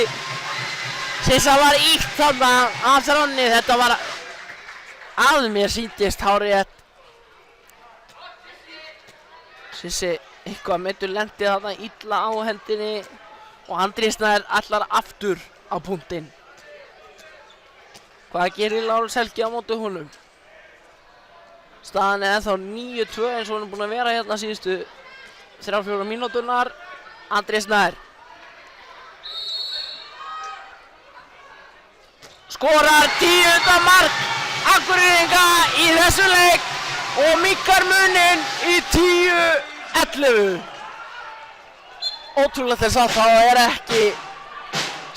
Sissa var ítt þarna af þránni, þetta var að mér sýndist hárrétt. Sissi eitthvað meiddur lendi þarna illa á hendinni og Andri Snær allar aftur á punktinn. Hvað gerir Lárus Helgi á móti honum? Staðan er ennþá 9-2 eins og hann er búinn að vera hérna síðustu 3-4 mínúturnar. Andri Snær skorar 10. mark Akureyringa í þessu leik og minnkar muninn í 10-11. Ótrúlegt þess að þá er ekki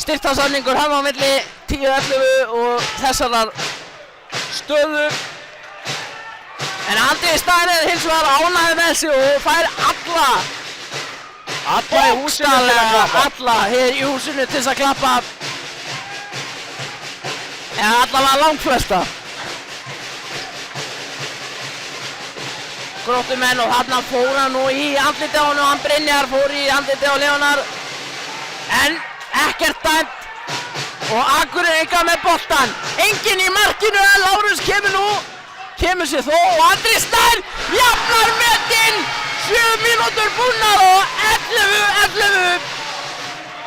styrktarsamningur hann á milli 10-11 og þessarar stöðu. En Andri Snær er hins vegar ánægður með sig og fær Alla í húsinu til að klappa. alla hér í húsinu til þess að klappa. Eða allavega langflesta. Gróttumenn og þarna fór hann nú í andlitið á honum, hann Brynjar fór í andlitið á Leonar. En ekkert dæmt. Og Akureyringa með boltann. Enginn í markinu en Lárus kemur sér þó og Andri Snær jafnar metinn. 7 mínútur búnar og 11-11.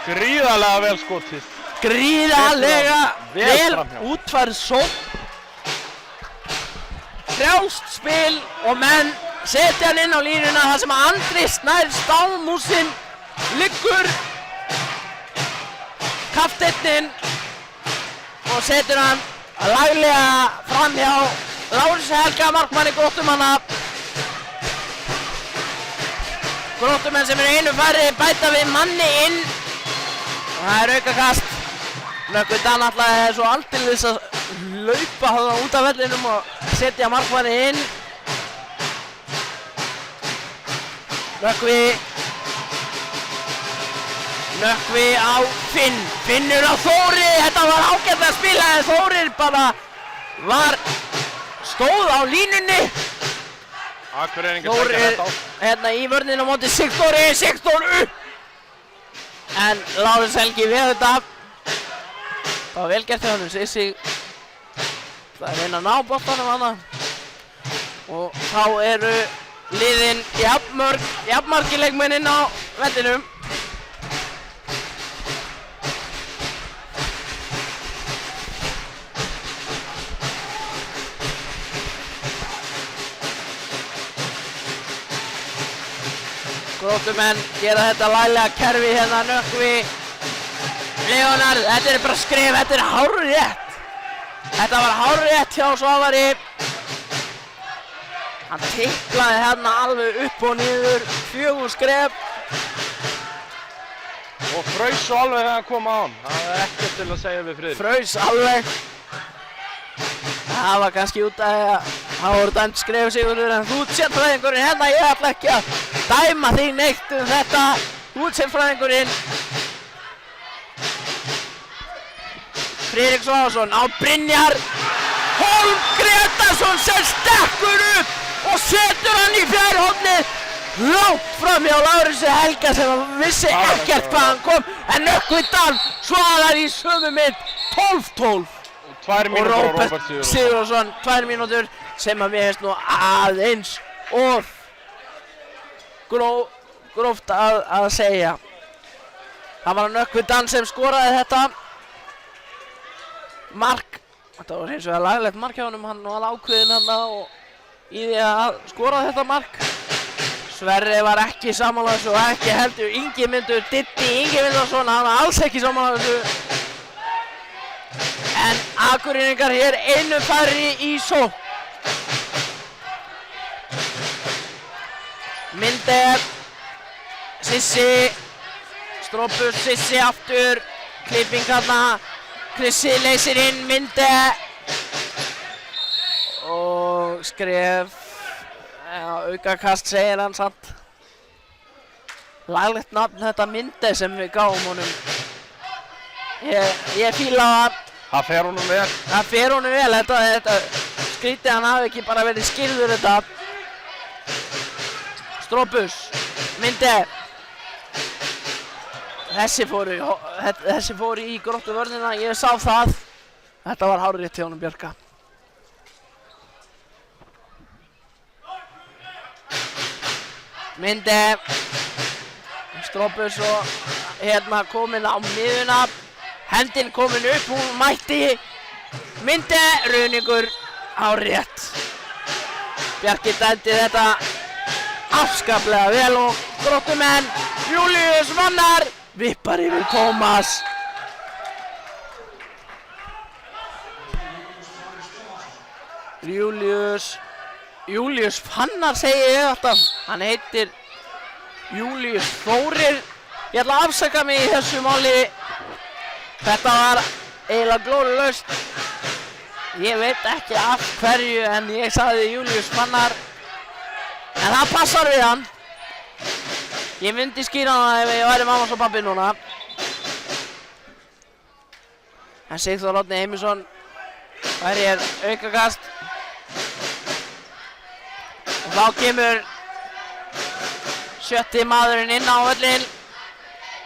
Gríðarlega vel skotið. Gríðarlega Vel vel framhjá. útfærð sókn. Frjálst spil og menn setja hann inn á línuna þar sem Andri Snær stálmúsinn liggur. Kapteinninn og setur hann laglega framhjá Lárusi Helga markmanni Gróttumanna. Gróttumenn sem einu færri bæta við manni inn og það er aukakast. Nökkvi Dan ætlaði svo aldeilis að laupa þarna út af vellinum og setja markmanni inn. Nökkvi á Finn. Finnur á Þóri. Þetta var ágætt að spila en Þórir bara stóð á línunni. Akureyringar Þór sækja er þetta á. hérna í vörnina á móti Sigþóri. Sigþór upp. En Lárus Helgi við þetta. Það var vel gert hjá honum. Sissi það er reyna að ná boltanum hana. Og þá eru liðin jafnmargir leikmenn inn á vellinum. Gróttumenn gera þetta laglega kerfi hérna Nökkvi. Leonar, þetta er bara skrif, þetta er hárrétt. Þetta var hárrétt hjá Svavari. Hann tiplaði hérna alveg upp og niður, 4 skref. Og fraus svo alveg þegar hann kom á hann. Það er ekkert til að segja við Friðrik. Fraus alveg. Það var kannski út að það voru dæmt skref Sigurður en þú ert sérfræðingurinn hérna, ég ætla ekki að dæma þig neitt þetta. Þú ert sérfræðingurinn. Friðrik Svavarsson á Brynjar. Hólm Gretarsson sem stekkur upp og setur hann í fjærhornið. Langt fram hjá Lárusi Helga sem vissi ekkert hvað hann kom. En Nökkvi Dan svarar í sömu mynd 12-12. 2 mínútur á Róbert Sigurðsson 2 mínútur sem að mér finnst nú aðeins of gróft að segja. Það var Nökkvi Dan sem skoraði þetta. mark. Þetta var hins vegar laglegt mark hjá honum, hann var ákveðinn þarna og í því að skora þetta mark. Sverri var ekki sammála þessu og ekki heldur Ingimundur Diddi Ingimundarsson, hann var alls ekki sammála þessu. En Akureyringar hér einu færri í sókn. Minde, Sissi, Strópus, Sissi aftur, klipping þarna, Krissi leysir inn, Minde og skref, já, aukakast segir hann samt. Laglegt nafn þetta Minde sem við gáum honum. Ég fíla það. Það fer honum vel. Það fer honum vel, þetta skrítið hann hafi ekki bara verið skilður þetta. Strópus, Minde. Þessi fóru í gróttu vörnina, ég sá það. Þetta var hárrétt hjá honum Bjarka. Minde. Strópus og hérna komin á miðuna. Hendin komin upp, hún mætti. Minde, Runingur, hárrétt. Bjarki dæmdi þetta afskaplega vel og gróttumenn Júlíus Fannar vippar yfir Tómas. Júlíus Fannar segi ég alltaf. Hann heitir Júlíus Þórir. Ég ætla að afsaka mig í þessu máli. Þetta var eiginlega glórulaust. Ég veit ekki af hverju en ég sagði Júlíus Fannar. En það passar við hann. Ég myndi skýra hana ef ég væri mamma og pabbi núna. En Sigþór Árni Heimisson væri hér aukakast. Og þá kemur sjötti maðurinn inn á völlinn.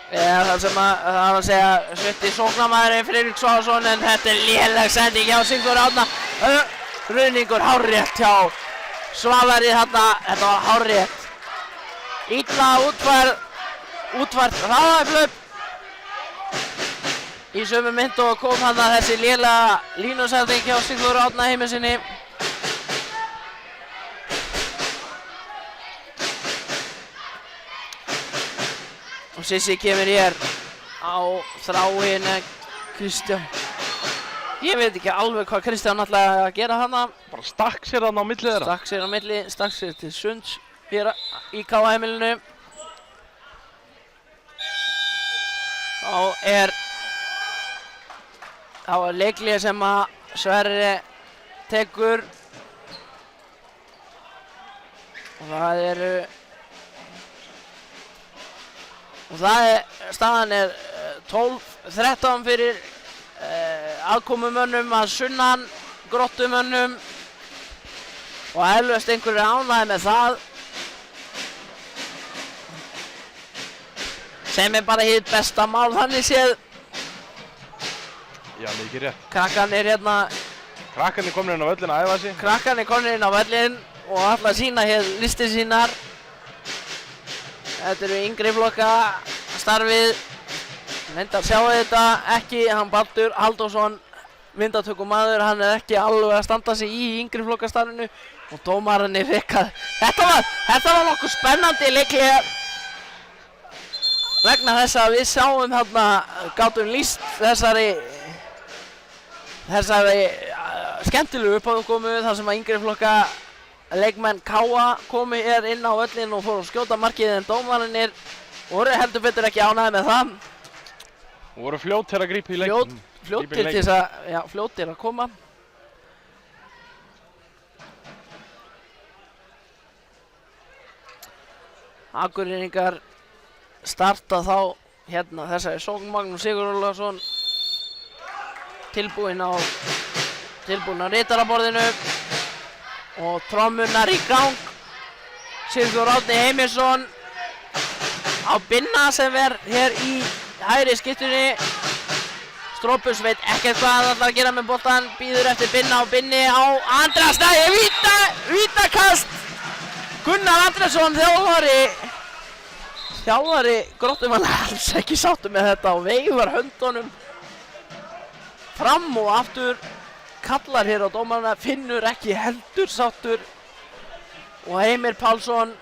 Eða það sem að segja sjötti sóknarmaðurinn Friðrik Svansson, en þetta er léleg sending hjá Sigþór Árna. Runingur hárrétt hjá Svavari þarna, þetta var hárrétt. Illa útfært hraðaflöp. Í sömu mynd og kom hann að þessi lélega línusending hjá Sigþór Árna Heimissyni. Og Sissi kemur hér á þráin Kristján. Ég veit ekki alveg hvað Kristján ætlaði að gera hana. Bara stakk sér þarna á milli þeirra. Stakk sér til sunds hér í KA-heimilinu. Þá er leiklið sem að Sverri tekur. Og staðan er 12-13 fyrir aðkomumönnum að sunnan, gróttumönnum. Og eflaust einhverjir ánægðir með það. Sem er bara hitt besta mál þannig séð. Já, mikið rétt. Krakkarnir komnir inn á völlin að æfa sig. Krakkarnir komnir inn á völlin og ætla að sýna hér listir sínar. Þetta eru yngri flokka starfið. Reyndar sjáu þetta ekki, hann Baldur Halldórsson, myndatökumaður, hann er ekki alveg að standa sig í yngri flokka starfinu. Og dómarinn er vekkað. Þetta var nokkuð spennandi leiklega. Vegna þess að við sjáum þarna, gátum lýst þessari skemmtilegu uppákomu þar sem að yngri flokka leikmenn Káa komu hér inn á völlinn og fóru að skjóta markið, en dómarinnir voru heldur betur ekki ánægðir með það. Og voru fljótir að grípa í leikinn. Fljótir að koma. Akureyringar starta þá hérna þessari sókn. Magnús Sigurður Ólafsson tilbúinn á ritaraborðinu og trommunar í gang. Sigþór Árni Heimisson á Binna sem er hér í hægri skiptunni. Strópus veit ekkert hvað hann ætlar að gera með boltan, býður eftir Binna og Binni á Andra Snæ. Vítakast! Gunnar Andrésson, þjálfari Gróttumanna, alls ekki sáttur með þetta og veifar höndunum fram og aftur kallar hér á dómarana, Finnur ekki heldur sáttur og Heimir Pálsson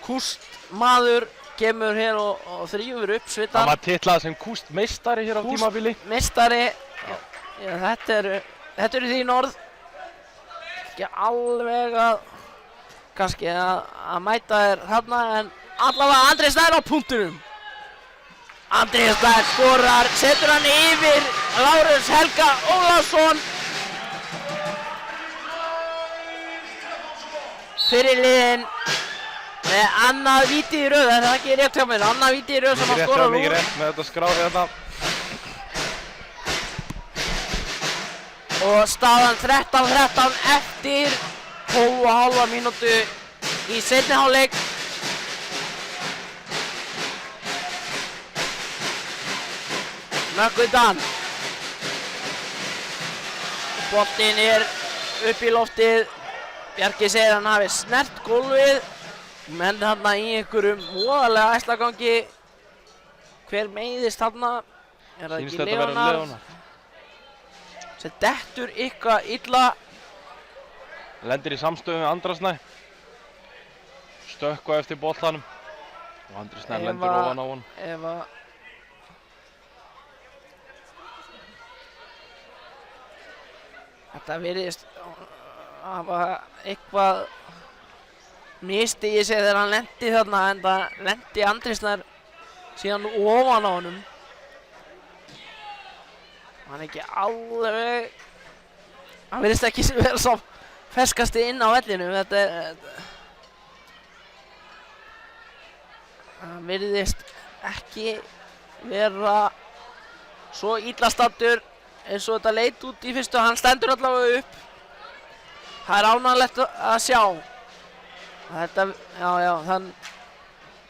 kústmaður kemur hér og þrífur upp svitann. Hann var titlað sem kústmeistari hér á tímabili. Kústmeistari, já, þetta eru þín orð. Ekki alveg að kannski að mæta þér þarna en allavega Andri Snær á punktunum. Andri Snær skorar, setur hann yfir Lárus Helga Ólafsson. Fyrirliðinn með annað víti í röð, er það ekki rétt hjá mér? Annað víti í röð sem hann skorar úr. Mikið rétt með þetta skráði þetta. Og staðan 13-13 eftir 12,5 mínútu í seinni hálfleik. Nökkvi Dan. Boltinn er upp í loftið. Bjarki segir hann hafi snert gólfið. Menn þarna í einhverjum voðalega æslagangi. Hver meiðist þarna? Er það ekki Leonar? Sem dettur eitthvað illa. Lendir í samstöðu með Andra Snæ. Stökkva eftir boltanum. Og Andri Snær lendir ofan á hann. Þetta virðist hafa eitthvað misti í sig þegar hann lendi þarna en það lendi Andri Snær síðan ofan á honum. Hann ekki alveg, hann virðist ekki vera sá ferskasti inn á vellinu. Hann virðist ekki vera svo illa staddur eins og þetta leit út í fyrstu. Hann stendur allavega upp. Það er ánægilegt að sjá. Þetta,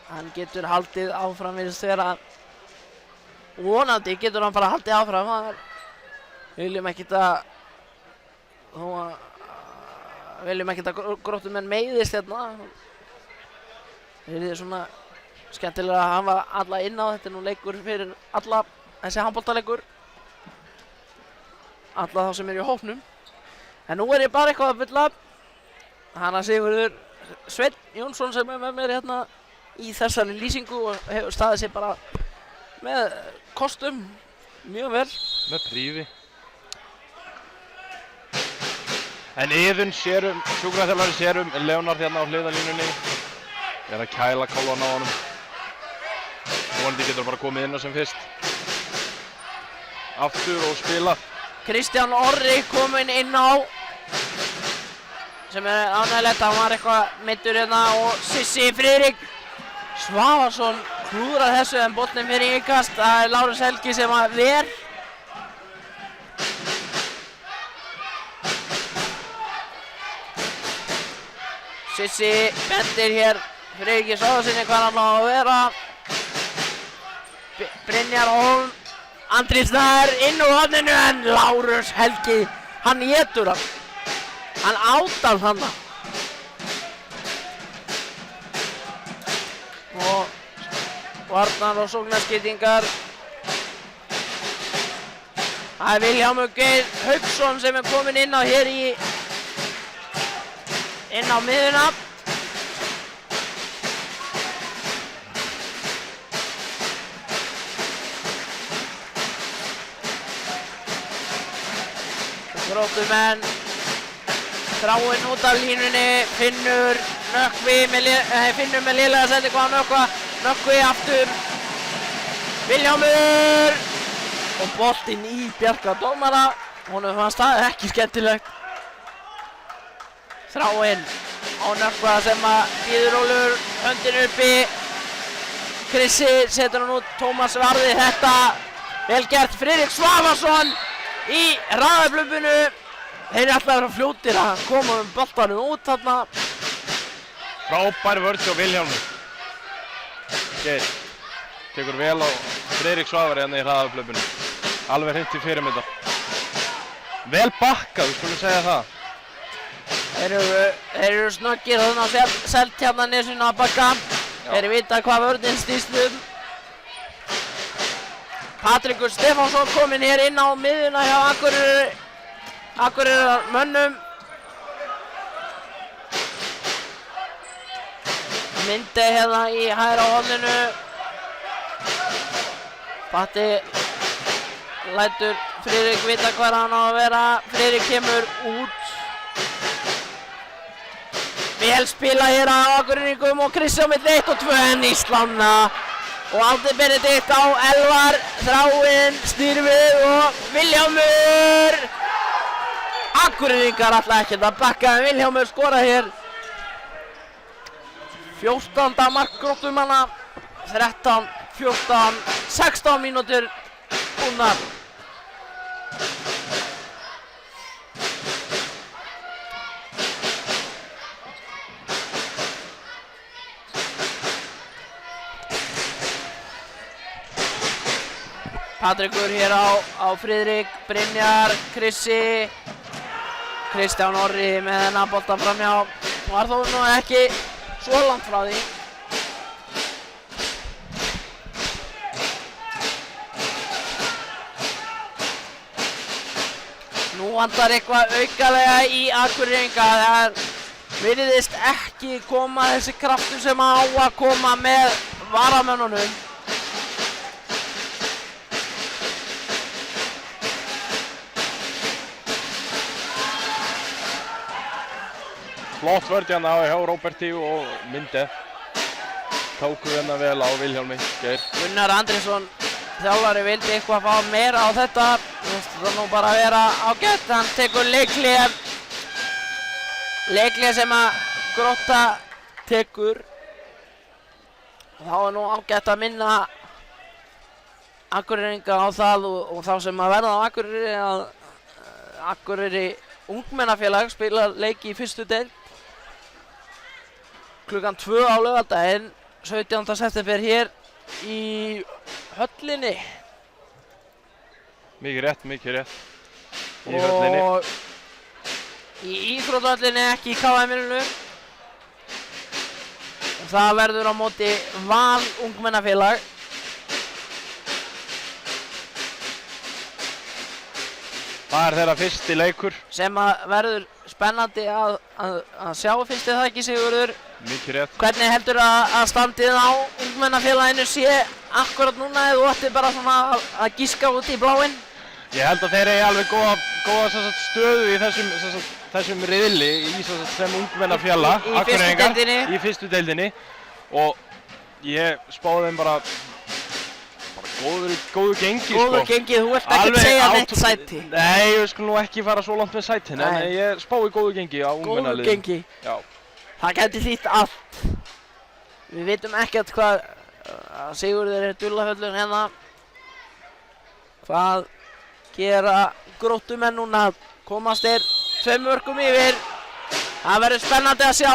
hann getur haldið áfram virðist vera. Vonandi getur hann bara haldið áfram. Viljum ekkert að Gróttumenn meiðist hérna. Það er svona skemmtilega að hafa alla inn á. Þetta er nú leikur fyrir alla, þessi handboltaleikur. Alla þá sem eru í hópnum. En nú er ég bara eitthvað að fylla. Hanna Sigurður Sveinn Jónsson sem er með mér hérna í þessari lýsingu og hefur staðið sig bara með kostum mjög vel. Með prífi. En Iðun sérum, sjúkraþjálfari sérum Leonard hérna á hliðalínunni. Er að kæla kálvan á honum. Vonandi getur bara komið inn á sem fyrst. Aftur og spilað. Kristján Orri kominn inn á sem er ánægilegt, hann var eitthvað meiddur hérna og Sissi Friðrik Svavarsson klúðrar þessu en boltinn fyrir innkast. Það er Lárus Helgi sem að ver. Sissi bendir hér Friðriki Svavarssoni hvað hann á að vera. Brynjar Hólm, Andri Snær inn á horninu en Lárus Helgi, hann étur hann. Hann átar hann. Og varnar og sóknarskiptingar. Það er Vilhjálmur Geir Hauksson sem er kominn inn á hér inn á miðuna. Gróttumenn þráinn út af línunni, Finnur með lélega sendingu á Nökkvi aftur, Vilhjálmur og boltinn í Bjarka dómara. Honum fannst það ekki skemmtilegt. Þráinn á Nökkva sem að býður Ólafur höndin uppi. Krissi setur hann út, Tómas varði þetta. Vel gert, Friðrik Svavarsson í hraðaflöpunu. Þeir eru alltaf að vera fljótir að koma boltanum út þarna. Frábær vörð hjá Vilhjálmur. Geir tekur vel á Friðrik Svavari hérna í hraðaflöpunu. Alveg hreint í fyrirmynda. Vel bakkað, við skulum segja það. Þeir eru snöggir þarna á Seltjarnarnesinu að bakka. Þeir vita hvað vörðin snýst um. Patrekur Stefánsson kominn hér inn á miðjuna hjá Akureyrar mönnum. Myndi hérna í hægra horninu. Patti lætur Friðrik vita hvar hann á að vera. Friðrik kemur út. Vel spila hér á Akureyringum og Kristján milli 1 og 2 en Íslamna. Og Aldi Benedikt á Elvar, Þráinn snýr við og Vilhjálmur. Akureyringar ætla ekkert að bakka en Vilhjálmur skora hér. 14. mark Gróttumanna, 13, 14, 16 mínútur búnar. Patrekur hér á Friðrik, Brynjar, Krissi, Kristján Orri með þennan bolta framhjá. Var þó nú ekki svo langt frá því. Nú vantar eitthvað aukalega í Akureyringa. Það virðist ekki koma þessi kraftur sem á að koma með varamönnunum. Flott vörð hérna hjá Róberti og Minde. Tóku hérna vel á Vilhjálmi Geir. Gunnar Andriðsson, þjálfari, vildi eitthvað fá meira á þetta. Það nú bara að vera ágætt. Hann tekur leikhlé sem að Grótta tekur. Þá er nú ágætt að minna Akureyringa á það og þá sem að verða á Akureyri að Akureyri ungmennafélag spila leiki í fyrstu deild klukkan 2 á laugardaginn 17. september hér í höllinni. Mikið rétt í höllinni. Og í íþróttahöllinni, ekki í KM-inu. Það verður á móti Val ungmennafélag. Það er þeirra fyrsti leikur. Sem að verður spennandi að sjá, finnst þið það ekki, Sigurður? Mikið rétt. Hvernig heldur að standið á ungmennafélaginu sé akkurat núna eða þú ætti bara svona að gíska út í bláinn? Ég held að þeir eigi alveg góða stöðu í þessum riðli sem ungmennafélag í fyrstu deildinni og ég spáði þeim bara góðu gengi Góðu gengi, þú vilt ekki segja neitt sæti. Nei, ég skal nú ekki fara svo langt með sætin en ég spái góðu gengi á ungmennaliðinu. Góðu gengi. Já. Það gæti þýtt allt. Við vitum ekkert hvað Sigurður er dularfullur hérna. Hvað gera Gróttumenn núna? Komast þeir 2 mörkum yfir. Það verður spennandi að sjá.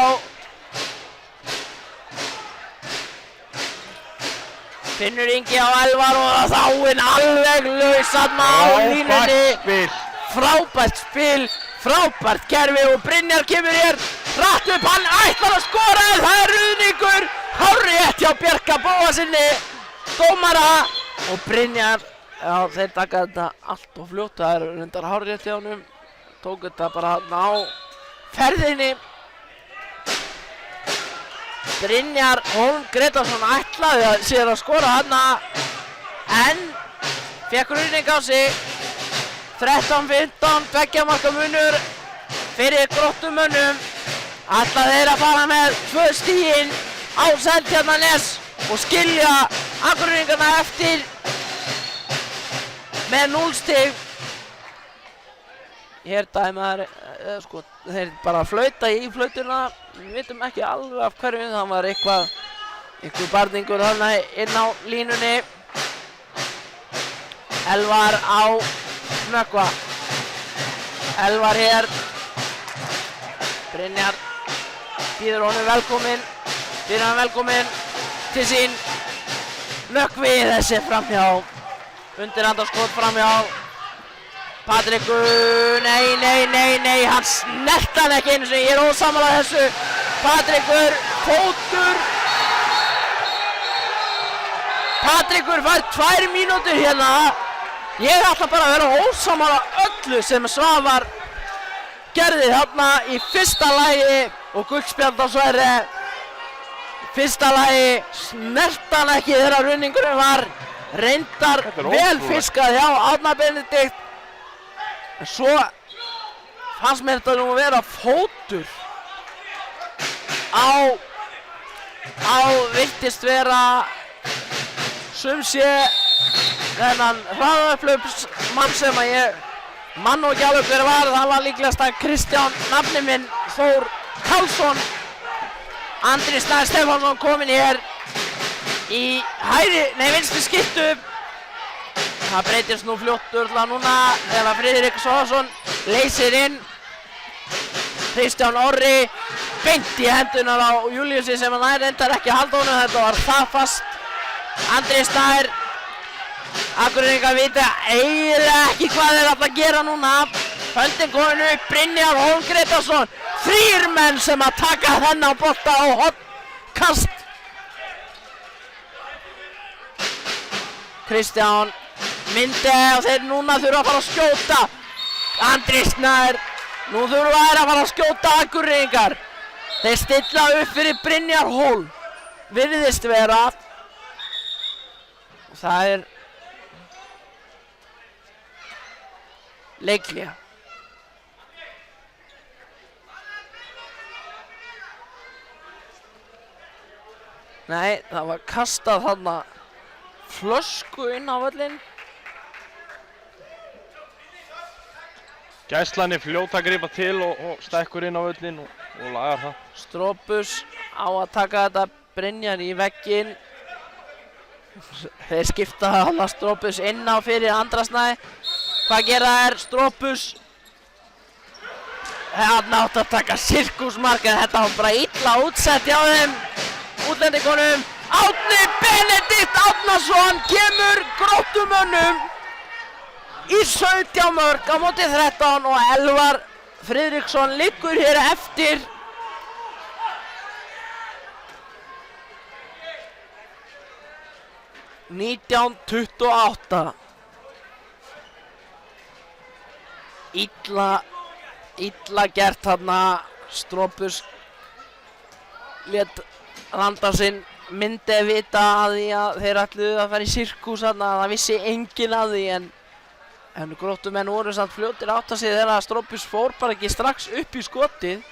Finnur Ingi á Elvar og Þráinn alveg laus þarna á línunni. Frábært spil, frábært kerfi og Brynjar kemur hér hratt upp, hann ætlar að skora en það er ruðningur. Hárrétt hjá Bjarka Bóasinni, dómara og Brynjar. Já, þeir taka þetta allt of fljótt, það er reyndar hárrétt hjá honum. Tók þetta bara á ferðinni. Brynjar Hólm Gretarsson ætlaði að sér að skora þarna en fekk ruðning á sig. 13-15, 2 marka munur fyrir Gróttumönnum. Ætlaði þeir að fara með 2 stigin á Seltjarnarnes og skilja Akureyringarna eftir með 0 stig. Hér dæmaður, þeir bara flauta í flautuna. Við vitum ekki alveg af hverju, það var einhver barningur þarna inn á línunni. Elvar á Nökkva. Elvar hér. Brynjar býður honum velkominn til sín. Nökkvi þessi framhjá. Undirhandarskot framhjá. Patrekur, nei, hann snert hann ekki einu sinni, ég er ósammála þessu. Patrekur, fótur. Patrikur fær 2 mínútur hérna. Ég ætla bara að vera ósammála öllu sem Svavar gerði þarna í fyrsta lagi og gullspjald á Sverri. Fyrsta lagi snert hann ekki þegar runningurinn var reyndar vel fiskað hjá Árna Benedikt. En svo fannst mér þetta nú vera fótur á virtist vera sumsé þennan hraðaupplaupsmann sem að ég mann nú ekki alveg hver var. Það var líklegast að Kristján, nafni minn, Þór Karlsson. Andri Snær Stefánsson kominn hér í vinstri skiptu. Það breytist nú fljótturlega núna þegar Friðrik Svavarsson leysir inn. Kristján Orri beint í hendunar á Júlíusi sem hann reyndar ekki að halda honum. Þetta var það fast. Andri Snær, Akureyringar vita eiginlega ekki hvað þeir ætla að gera núna. Höndin komin upp, Brynjar Hólm Gretarsson. 3 menn sem að taka þennan bolta á hornkast. Kristján myndi og þeir núna þurfa að fara að skjóta. Andri Snær, nú þurfa þeir að fara að skjóta Akureyringar. Þeir stilla upp fyrir Brynjar Hólm. Virðist vera. Það er leiklega. Nei, það var kastað þarna flösku inn á völlinn. Gæslan er fljót að grípa til og stekkur inn á völlinn og lagar það. Strópus á að taka þetta, Brynjar í vegginn. Þeir skipta þarna Strópus inn á fyrir Andra Snæ. Hvað gera þær? Strópus þarna átt að taka sirkusmark en þetta var bara illa útsett hjá þeim útlendingunum. Árni Benedikt Árnason kemur Gróttumönnum í 17 mörk á móti 13 og Elvar Friðriksson liggur hér eftir. Nítján 28. Illa gert þarna. Strópus lét landa sinn myndi vita að því að þeir ætluðu að fara í sirkus þarna. Það vissi enginn að því en Gróttumenn voru samt fljótir átta sig þegar Strópus fór bara ekki strax upp í skotið.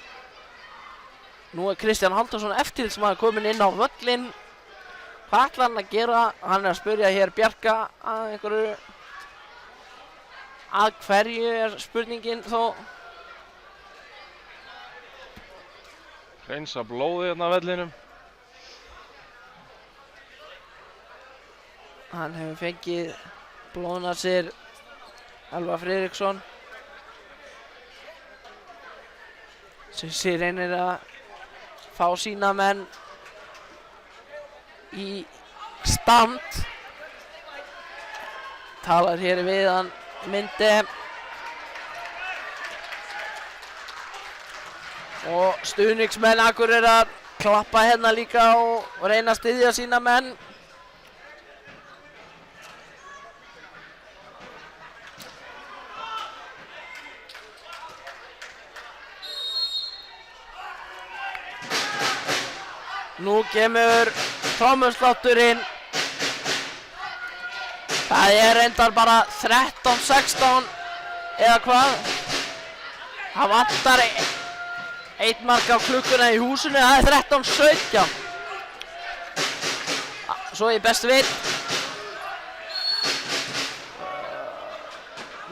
Nú er Kristján Halldórsson eftirlitsmaður kominn inn á völlinn. Hvað ætlar hann að gera? Hann er að spyrja hér Bjarka að einhverju. Að hverju er spurningin þó? Hreinsa blóðið hérna á vellinum. Hann hefur fengið blóðna sér Elvar Friðriksson. Sissi reynir að fá sína menn í stand. Talar hér við hann myndi. Og stuðningsmenn Akureyrar klappa hérna líka og reyna að styðja sína menn. Nú kemur trommuslátturinn. Það er reyndar bara 13-16 eða hvað. Það vantar eitt mark á klukkuna í húsinu. Það er 13-17. Svo ég best veit.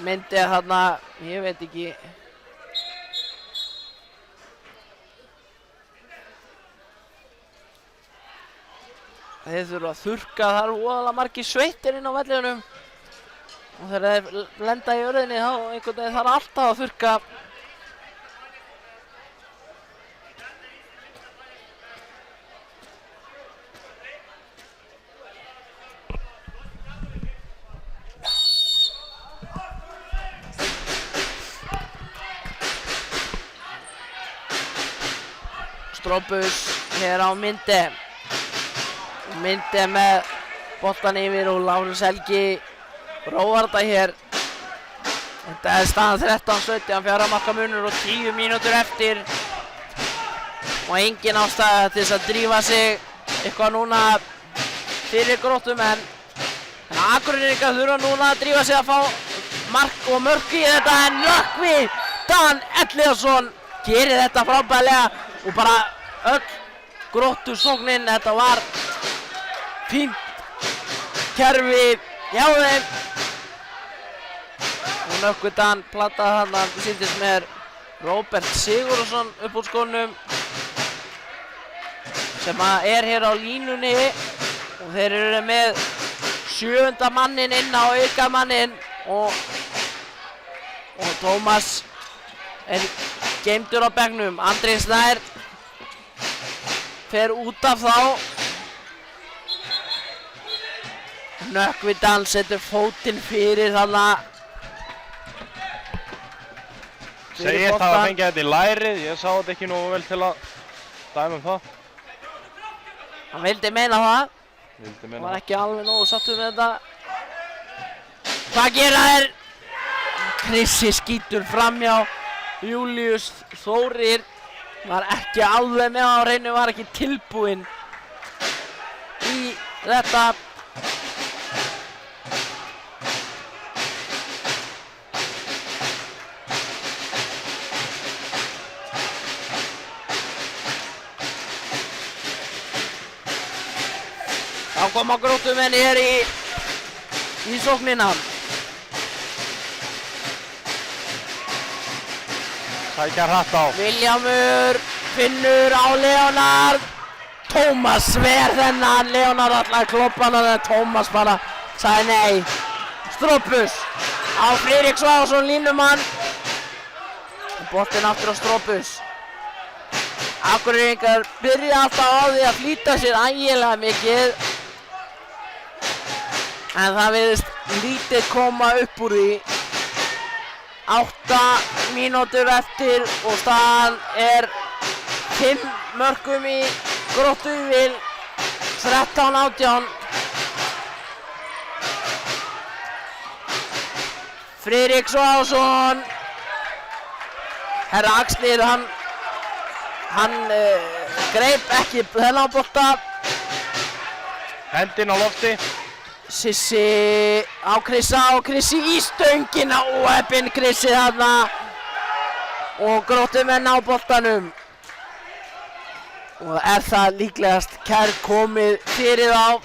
Myndi þarna, ég veit ekki. Þeir þurfa að þurrka, það eru voðalega margir sveittir inn á vellinum. Og þegar þeir lenda í jörðinni þá einhvern veginn þarf alltaf að þurrka. Strópus hér á myndi. Myndi með boltan yfir og Lárus Helgi róar þetta hér. Þetta er staðan 13-17, 4 marka munur og 10 mínútur eftir. Og engin ástæða til þess að drífa sig eitthvað núna fyrir Gróttumenn. En Akureyringar þurfa núna að drífa sig að fá mark og mörk í þetta, en Nökkvi Dan Elliðarsson gerir þetta frábærlega og bara öll Gróttusóknin. Þetta var fínt kerfi hjá þeim. Og Nökkvi Dan plataði þarna, sýndist mér Róbert Sigurðsson upp úr skónum sem er hér á línunni og þeir eru með 7. mannin inn á aukamannin og Tómas er geymdur á bekknum. Andri Snær fer út af þá. Nökkvi Dan setur fótinn fyrir þarna. Segir það að fengja þetta í lærið, ég sá þetta ekki nógu vel til að dæma það. Hann vildi meina það. Hann var ekki alveg nógu sáttur með þetta. Hvað gera þeir? Krissi skýtur framhjá. Júlíus Þórir var ekki alveg með á hreinu, var ekki tilbúinn í þetta. Þá koma Gróttumenn hér í sóknina. Sækja hratt á. Viljámur finnur á Leonard. Tómas ver þennan. Leonard ætlaði að kloppa hann en Tómas bara sagði nei. Strópus á Friðrik Svaðarsson línumann. Boltinn aftur á Strópus. Akureyringar byrja alltaf á því að flýta sér ægilega mikið. En það virðist lítið koma upp úr því. 8 mínútur eftir og staðan er 5 mörkum í Gróttuvíl. 13-18. Friðrik Svaðarsson. Herra Axlir, hann greip ekki þennan bolta. Hendinn á lofti. Sissi á Krissa og Krissi í stöngina. Óheppinn Krissi þarna. Og Gróttumenn á boltanum. Og er það líklegast kærkomið fyrir þá.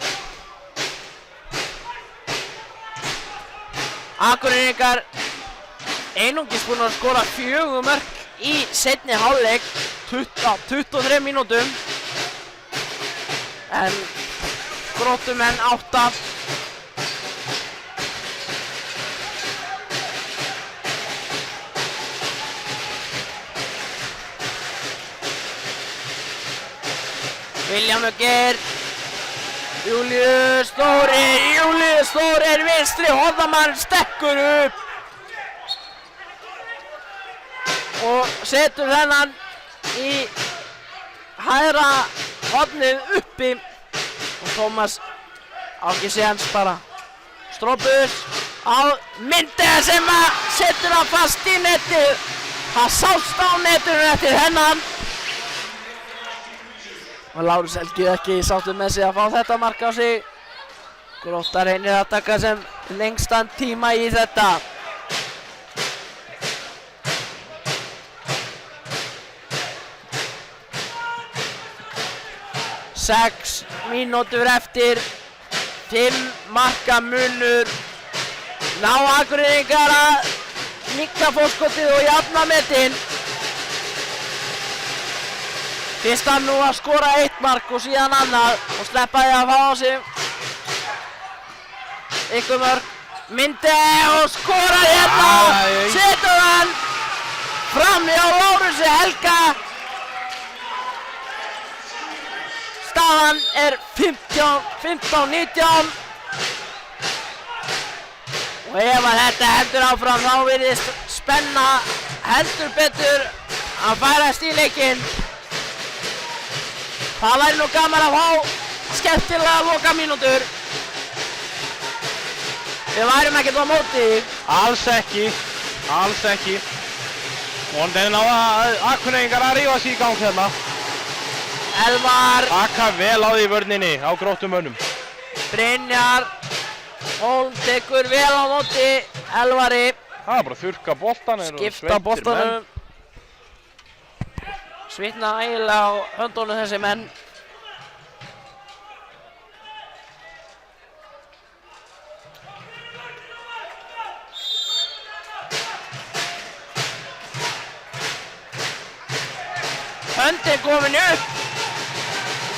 Akureyringar einungis búin að skora 4 mörk í seinni hálfleik 23 mínútum. En Gróttumenn 8. Viljámur Geir. Júlíus Þórir vinstri hornamann stekkur upp og setur þennan í hægra hornið uppi og Tómas á ekki séns bara. Strópus á Myndir sem setur hann fast í netið. Það sást á netinu eftir hennan. Og Lárus Helgi ekki sáttur með sig að fá þetta mark á sig. Grótta reynir að taka sem lengstan tíma í þetta. Sex mínútur eftir. 5 marka munur. Ná Akureyringar að minnka forskotið og jafna metin. Fyrst hann nú að skora 1 mark og síðan annað og sleppa því að fá á sig ykkur mörk. Myndi og skora hérna. Setur hann fram hjá Lárusi Helga. Staðan er 15-19. Og ef að þetta heldur áfram þá virðist spenna heldur betur að færast í leikinn. Það væri nú gaman að fá skemmtilega lokamínútur. við værum ekkert á móti. Alls ekki. Vonandi ná að Akureyringar að rífa sig í gang hérna. Elvar. Taka vel á því vörninni á Gróttumönnum. Brynjar Hólm tekur vel á móti Elvari. Það er bara að þurrka boltanir og Skipta boltanum. Svitna ægilega á höndunum þessi menn. Höndin komin upp.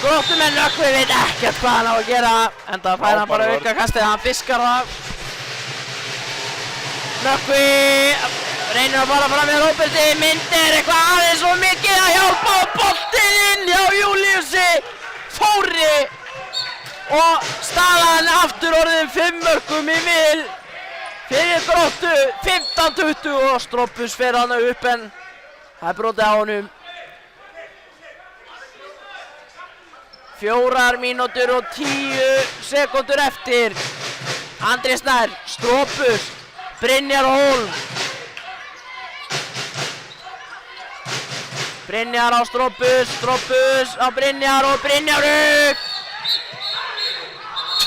Gróttumenn Nökkvi veit ekkert hvað hann á að gera. Enda fær hann bara auka kastið, hann fiskar það. Nökkvi reynir að fara fram með Róberti, myndir eitthvað aðeins og mikið að hjálpa og boltinn inn hjá Júlíusi Þóri. Og staðan aftur orðin 5 mörkum í vil fyrir Gróttu, 15-20 og Stroppus fer hann upp en það er brotið á honum. 4 mínútur og 10 sekúndur eftir. Andri Snær, Stroppus, Brynjar Hólm. Brynjar á Stroppus, Stroppus á Brynjar og Brynjar upp.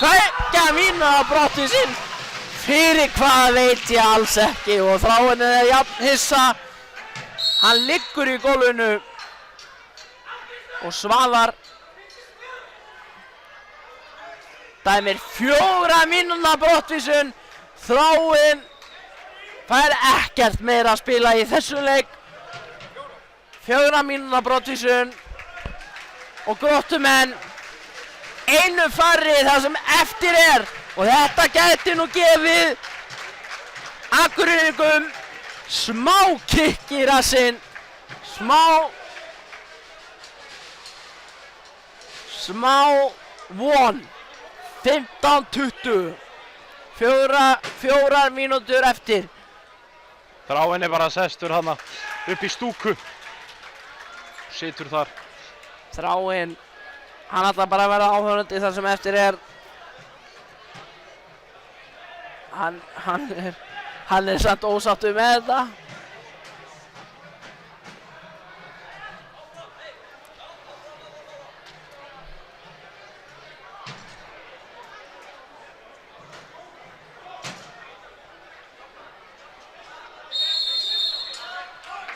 2 mínútur á brottvísin. Fyrir hvað veit ég alls ekki og Þráinn er jafn hissa. Hann liggur í gólfinu og Svavar dæmir 4 mínútna brottvísun. Þráinn fær ekkert meira að spila í þessum leik. 4 mínútna brottvísun og Gróttumenn einu færri það sem eftir er og þetta gæti nú gefið Akureyringum smá kikk í rassinn, smá von. 15-20, 4 mínútur eftir. Þráinn er bara sestur hana upp í stúku. Situr þar. Þráinn, hann ætlar bara að vera áhörandi þar sem eftir er. Hann er samt ósáttur með þetta.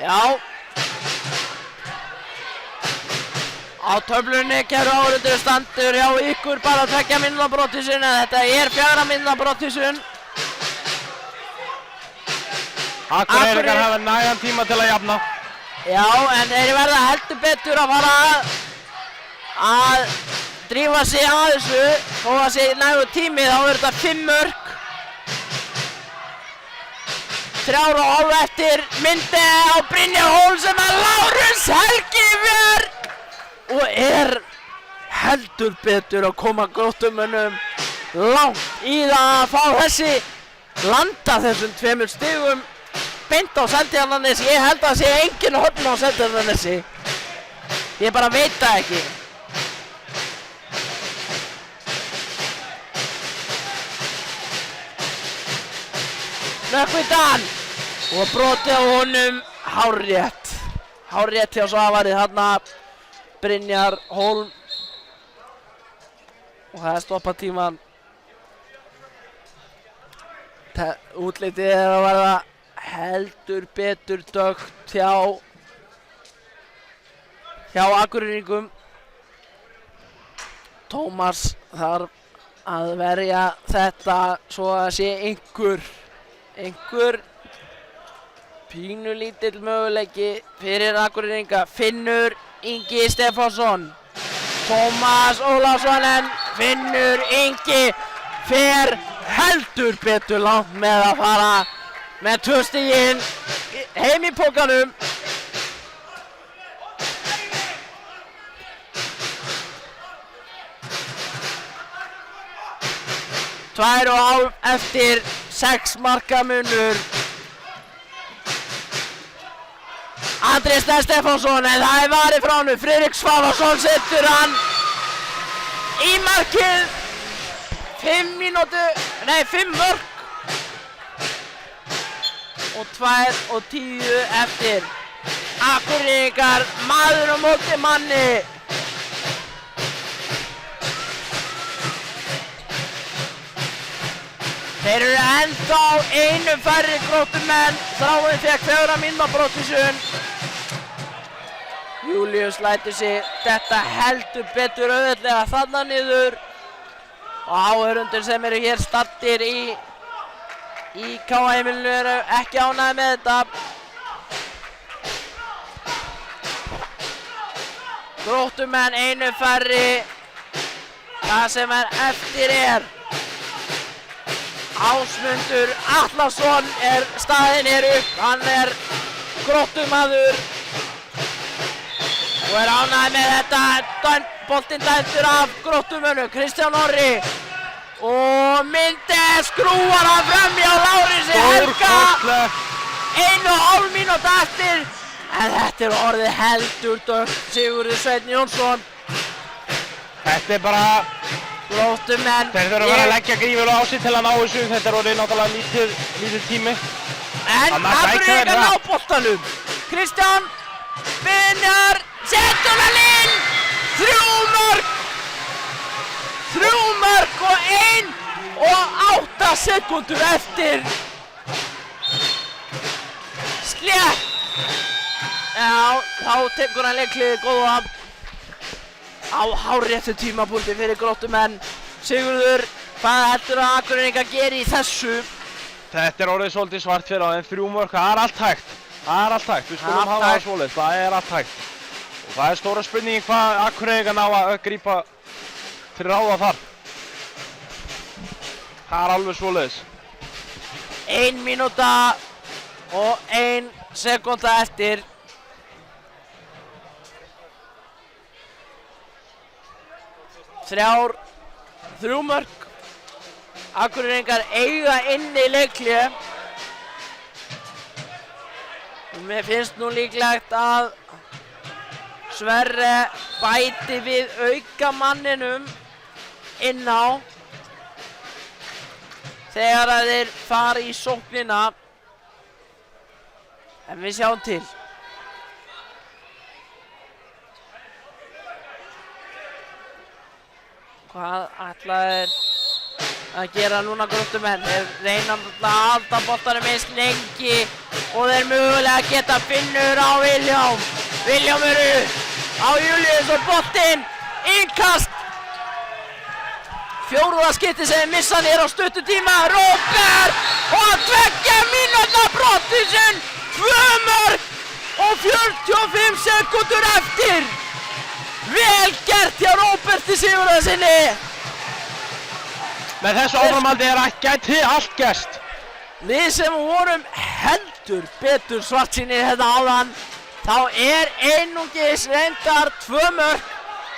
Já. Á töflunni kæru áhorfendur standur hjá ykkur bara 2 mínútna brottvísun en þetta er 4 mínútna brottvísun. Akureyringar hafa nægan tíma til að jafna. Já, en þeir verða heldur betur að fara að drífa sig að þessu. Þó að sé nægur tími þá er þetta 5 mörk. 3,5 eftir, myndi á Brynjar Hólm sem að Lárus Helgi ver og er heldur betur að koma Gróttumönnum langt í það að fá landa þessum 2 stigum beint á Seltjarnarnesi. Ég held að sé engin horn á Seltjarnarnesi. Ég bara veit það ekki. Nökkvi Dan og brotið á honum hárrétt hjá Svavari þarna. Brynjar Hólm og það er stoppatíman. Útlitið er að verða heldur betur dökkt hjá Akureyringum. Tómas þarf að verja þetta svo að sé einhver pínulítill möguleiki fyrir Akureyringa. Finnur Ingi Stefánsson, Tómas Ólafsson en Finnur Ingi fer heldur betur langt með að fara með 2 stigin heim í pókanum. Tvær og hálf eftir, 6 marka munur. Andri Snær Stefánsson en það er varið frá honum. Friðrik Svavarsson setur hann í markið. 5 mörk 2:10 eftir. Akureyringar maður á móti manni. Þeir eru ennþá einu færri Gróttumenn. Þráinn fékk 4 mínútna brottvísun. Júlíus lætur sig detta heldur betur auðveldlega þarna niður. Og áhorfendur sem eru hér staddir í KA-heimilinu eru ekki ánægðir með þetta. Gróttumenn einu færri. Það sem eftir Ásmundur Atlason staðinn upp. Hann Gróttumaður og ánægður með þetta. Boltinn dæmdur af Gróttumönnum. Kristján Orri og Myndes skrúar hann framhjá Lárisi Helga. 1,5 mínúta eftir. En þetta orðið heldur dökkt. Sigurður Sveinn Jónsson. Þetta bara Gróttumenn. Þeir þurfa að leggja grífulega á sig til að ná þessu. Þetta orðið náttúrulega lítið tími. En Akureyringar ná boltanum. Kristján Brynjar setur hann inn. 3 mörk. 3 mörk og 1:08 sekúndur eftir. Slétt. Já, þá tekur hann leikliðið góða á hárréttu tímapunkti fyrir Gróttumenn. Sigurður, hvað heldur að Akureyringar geri í þessu? Þetta orðið svolítið svart fyrir á þeim. 3 mörk, það allt hægt. Við skulum hafa það svoleiðis, það allt hægt. Og það stóra spurningin hvað Akureyringar ná að grípa fyrir ráða þar. Það alveg svoleiðis. 1 mínúta og 1 sekúnda eftir. 3 mörk. Akureyringar eiga inni leikhlé. Mér finnst nú líklegt að Sverre bæti við aukamanninum inn á þegar að þeir fara í sóknina. En við sjáum til. Hvað ætla þeir að gera núna Gróttumenn? Þeir reyna að halda boltanum eins lengi og þeir mögulega geta Finnur á Viljám. Viljám á Júlíus og boltinn. Innkast. 4. skipti sem missa hann á stuttu tíma. Róbert og 2 mínútna brottvísun. 2 mörk og 45 sekúndur eftir. Vel gert hjá Róberti Sigurðarsyni. Með þessu áframhaldi gæti allt gerst. Við sem vorum heldur betur svartsýnir hérna áðan, þá einungis reyndar 2 mörk.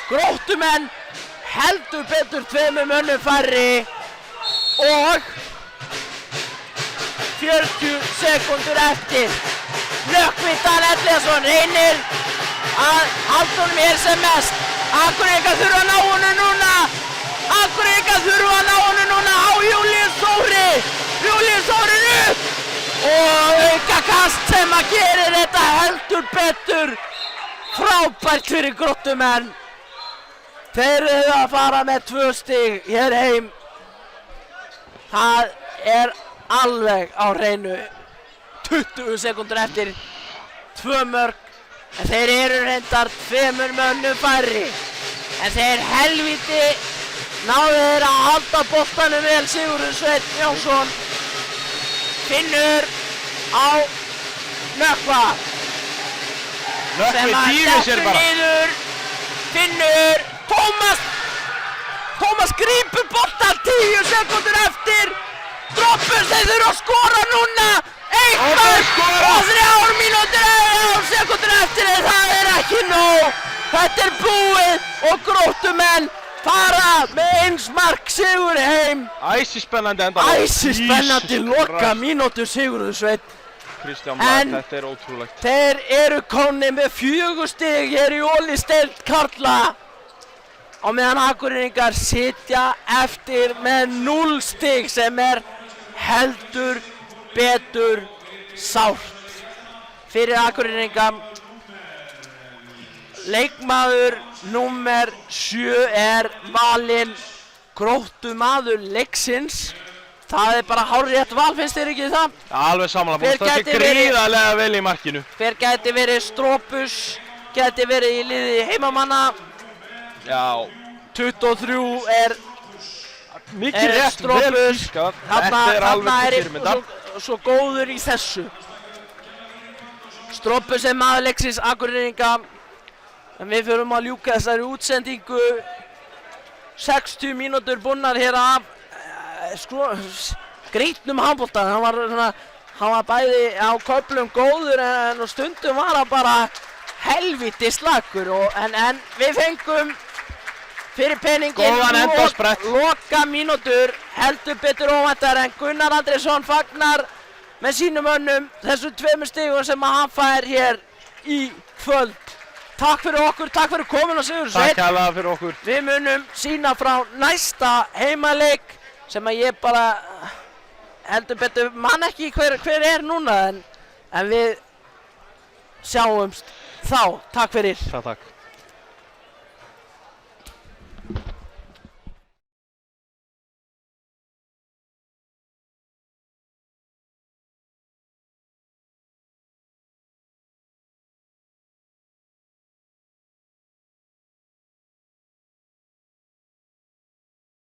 Gróttumenn heldur betur 2 mönnum færri og 40 sekúndur eftir. Nökkvi Dan Elliðason reynir að halda honum sem mest. Akureyringar þurfa að ná honum núna. Á Júlíus Þóri. Júlíus Þóri upp og aukakast sem að gerir þetta heldur betur. Frábært fyrir Gróttumenn. Þeir eru að fara með 2 stig hér heim. Það alveg á hreinu. 20 sekúndur eftir. 2 mörk. En þeir eru reyndar 2 mönnum færri. En þeir helvíti náðu þeir að halda boltanum vel. Sigurður Sveinn Jónsson. Finnur á Nökkva. Nökkvi dýfir sér bara. Niður. Finnur. Tómas grípur boltan 10 sekúndur eftir. Droppur, þeir þurfa að skora núna. 1 mörk og 3 mínútur og 3 sekúndur eftir en það ekki nóg. Þetta búið og Gróttumenn fara með 1 mark sigur heim. Æsispennandi enda. Æsispennandi loka mínútur Sigurður Sveinn. Kristján Már, þetta ótrúlegt. Þeir eru komnir með 4 stig hér í Ólísdeild karla. Á meðan Akureyringar sitja eftir með 0 stig sem heldur betur sárt fyrir Akureyringa. Leikmaður númer 7 er valinn Gróttumaður leiksins. Það er bara hárrétt val, finnst þér ekki það? Alveg samanlega, Hver það gæti er gríðarlega vel í markinu. Hver gæti verið Stropus, gæti verið í liði heimamanna. Já, 23 er mikið rétt, vel Stropus. fiskað. Þarna Þetta er alveg til er fyrirmyndar. svo góður í þessu. Stropus er maður leiksins Akureyringa. En við förum að ljúka þessari útsendingu. 60 mínútur búnar hér af greitnum handbolta. Hann var bæði á köflum góður en á stundum var hann bara helviti slakur. En við fengum fyrir peningin Góðan endasprett. loka mínútur, heldur betur óvæntar en Gunnar Andrésson fagnar með sínum mönnum þessum 2 stigum sem hann fær hér í kvöld. Takk fyrir okkur, takk fyrir komin og Sigur Sveinn. Takk hérlega fyrir okkur. Við munum sína frá næsta heimaleik sem að ég bara heldur betur man ekki hver er núna en við sjáumst þá. Takk fyrir. Takk.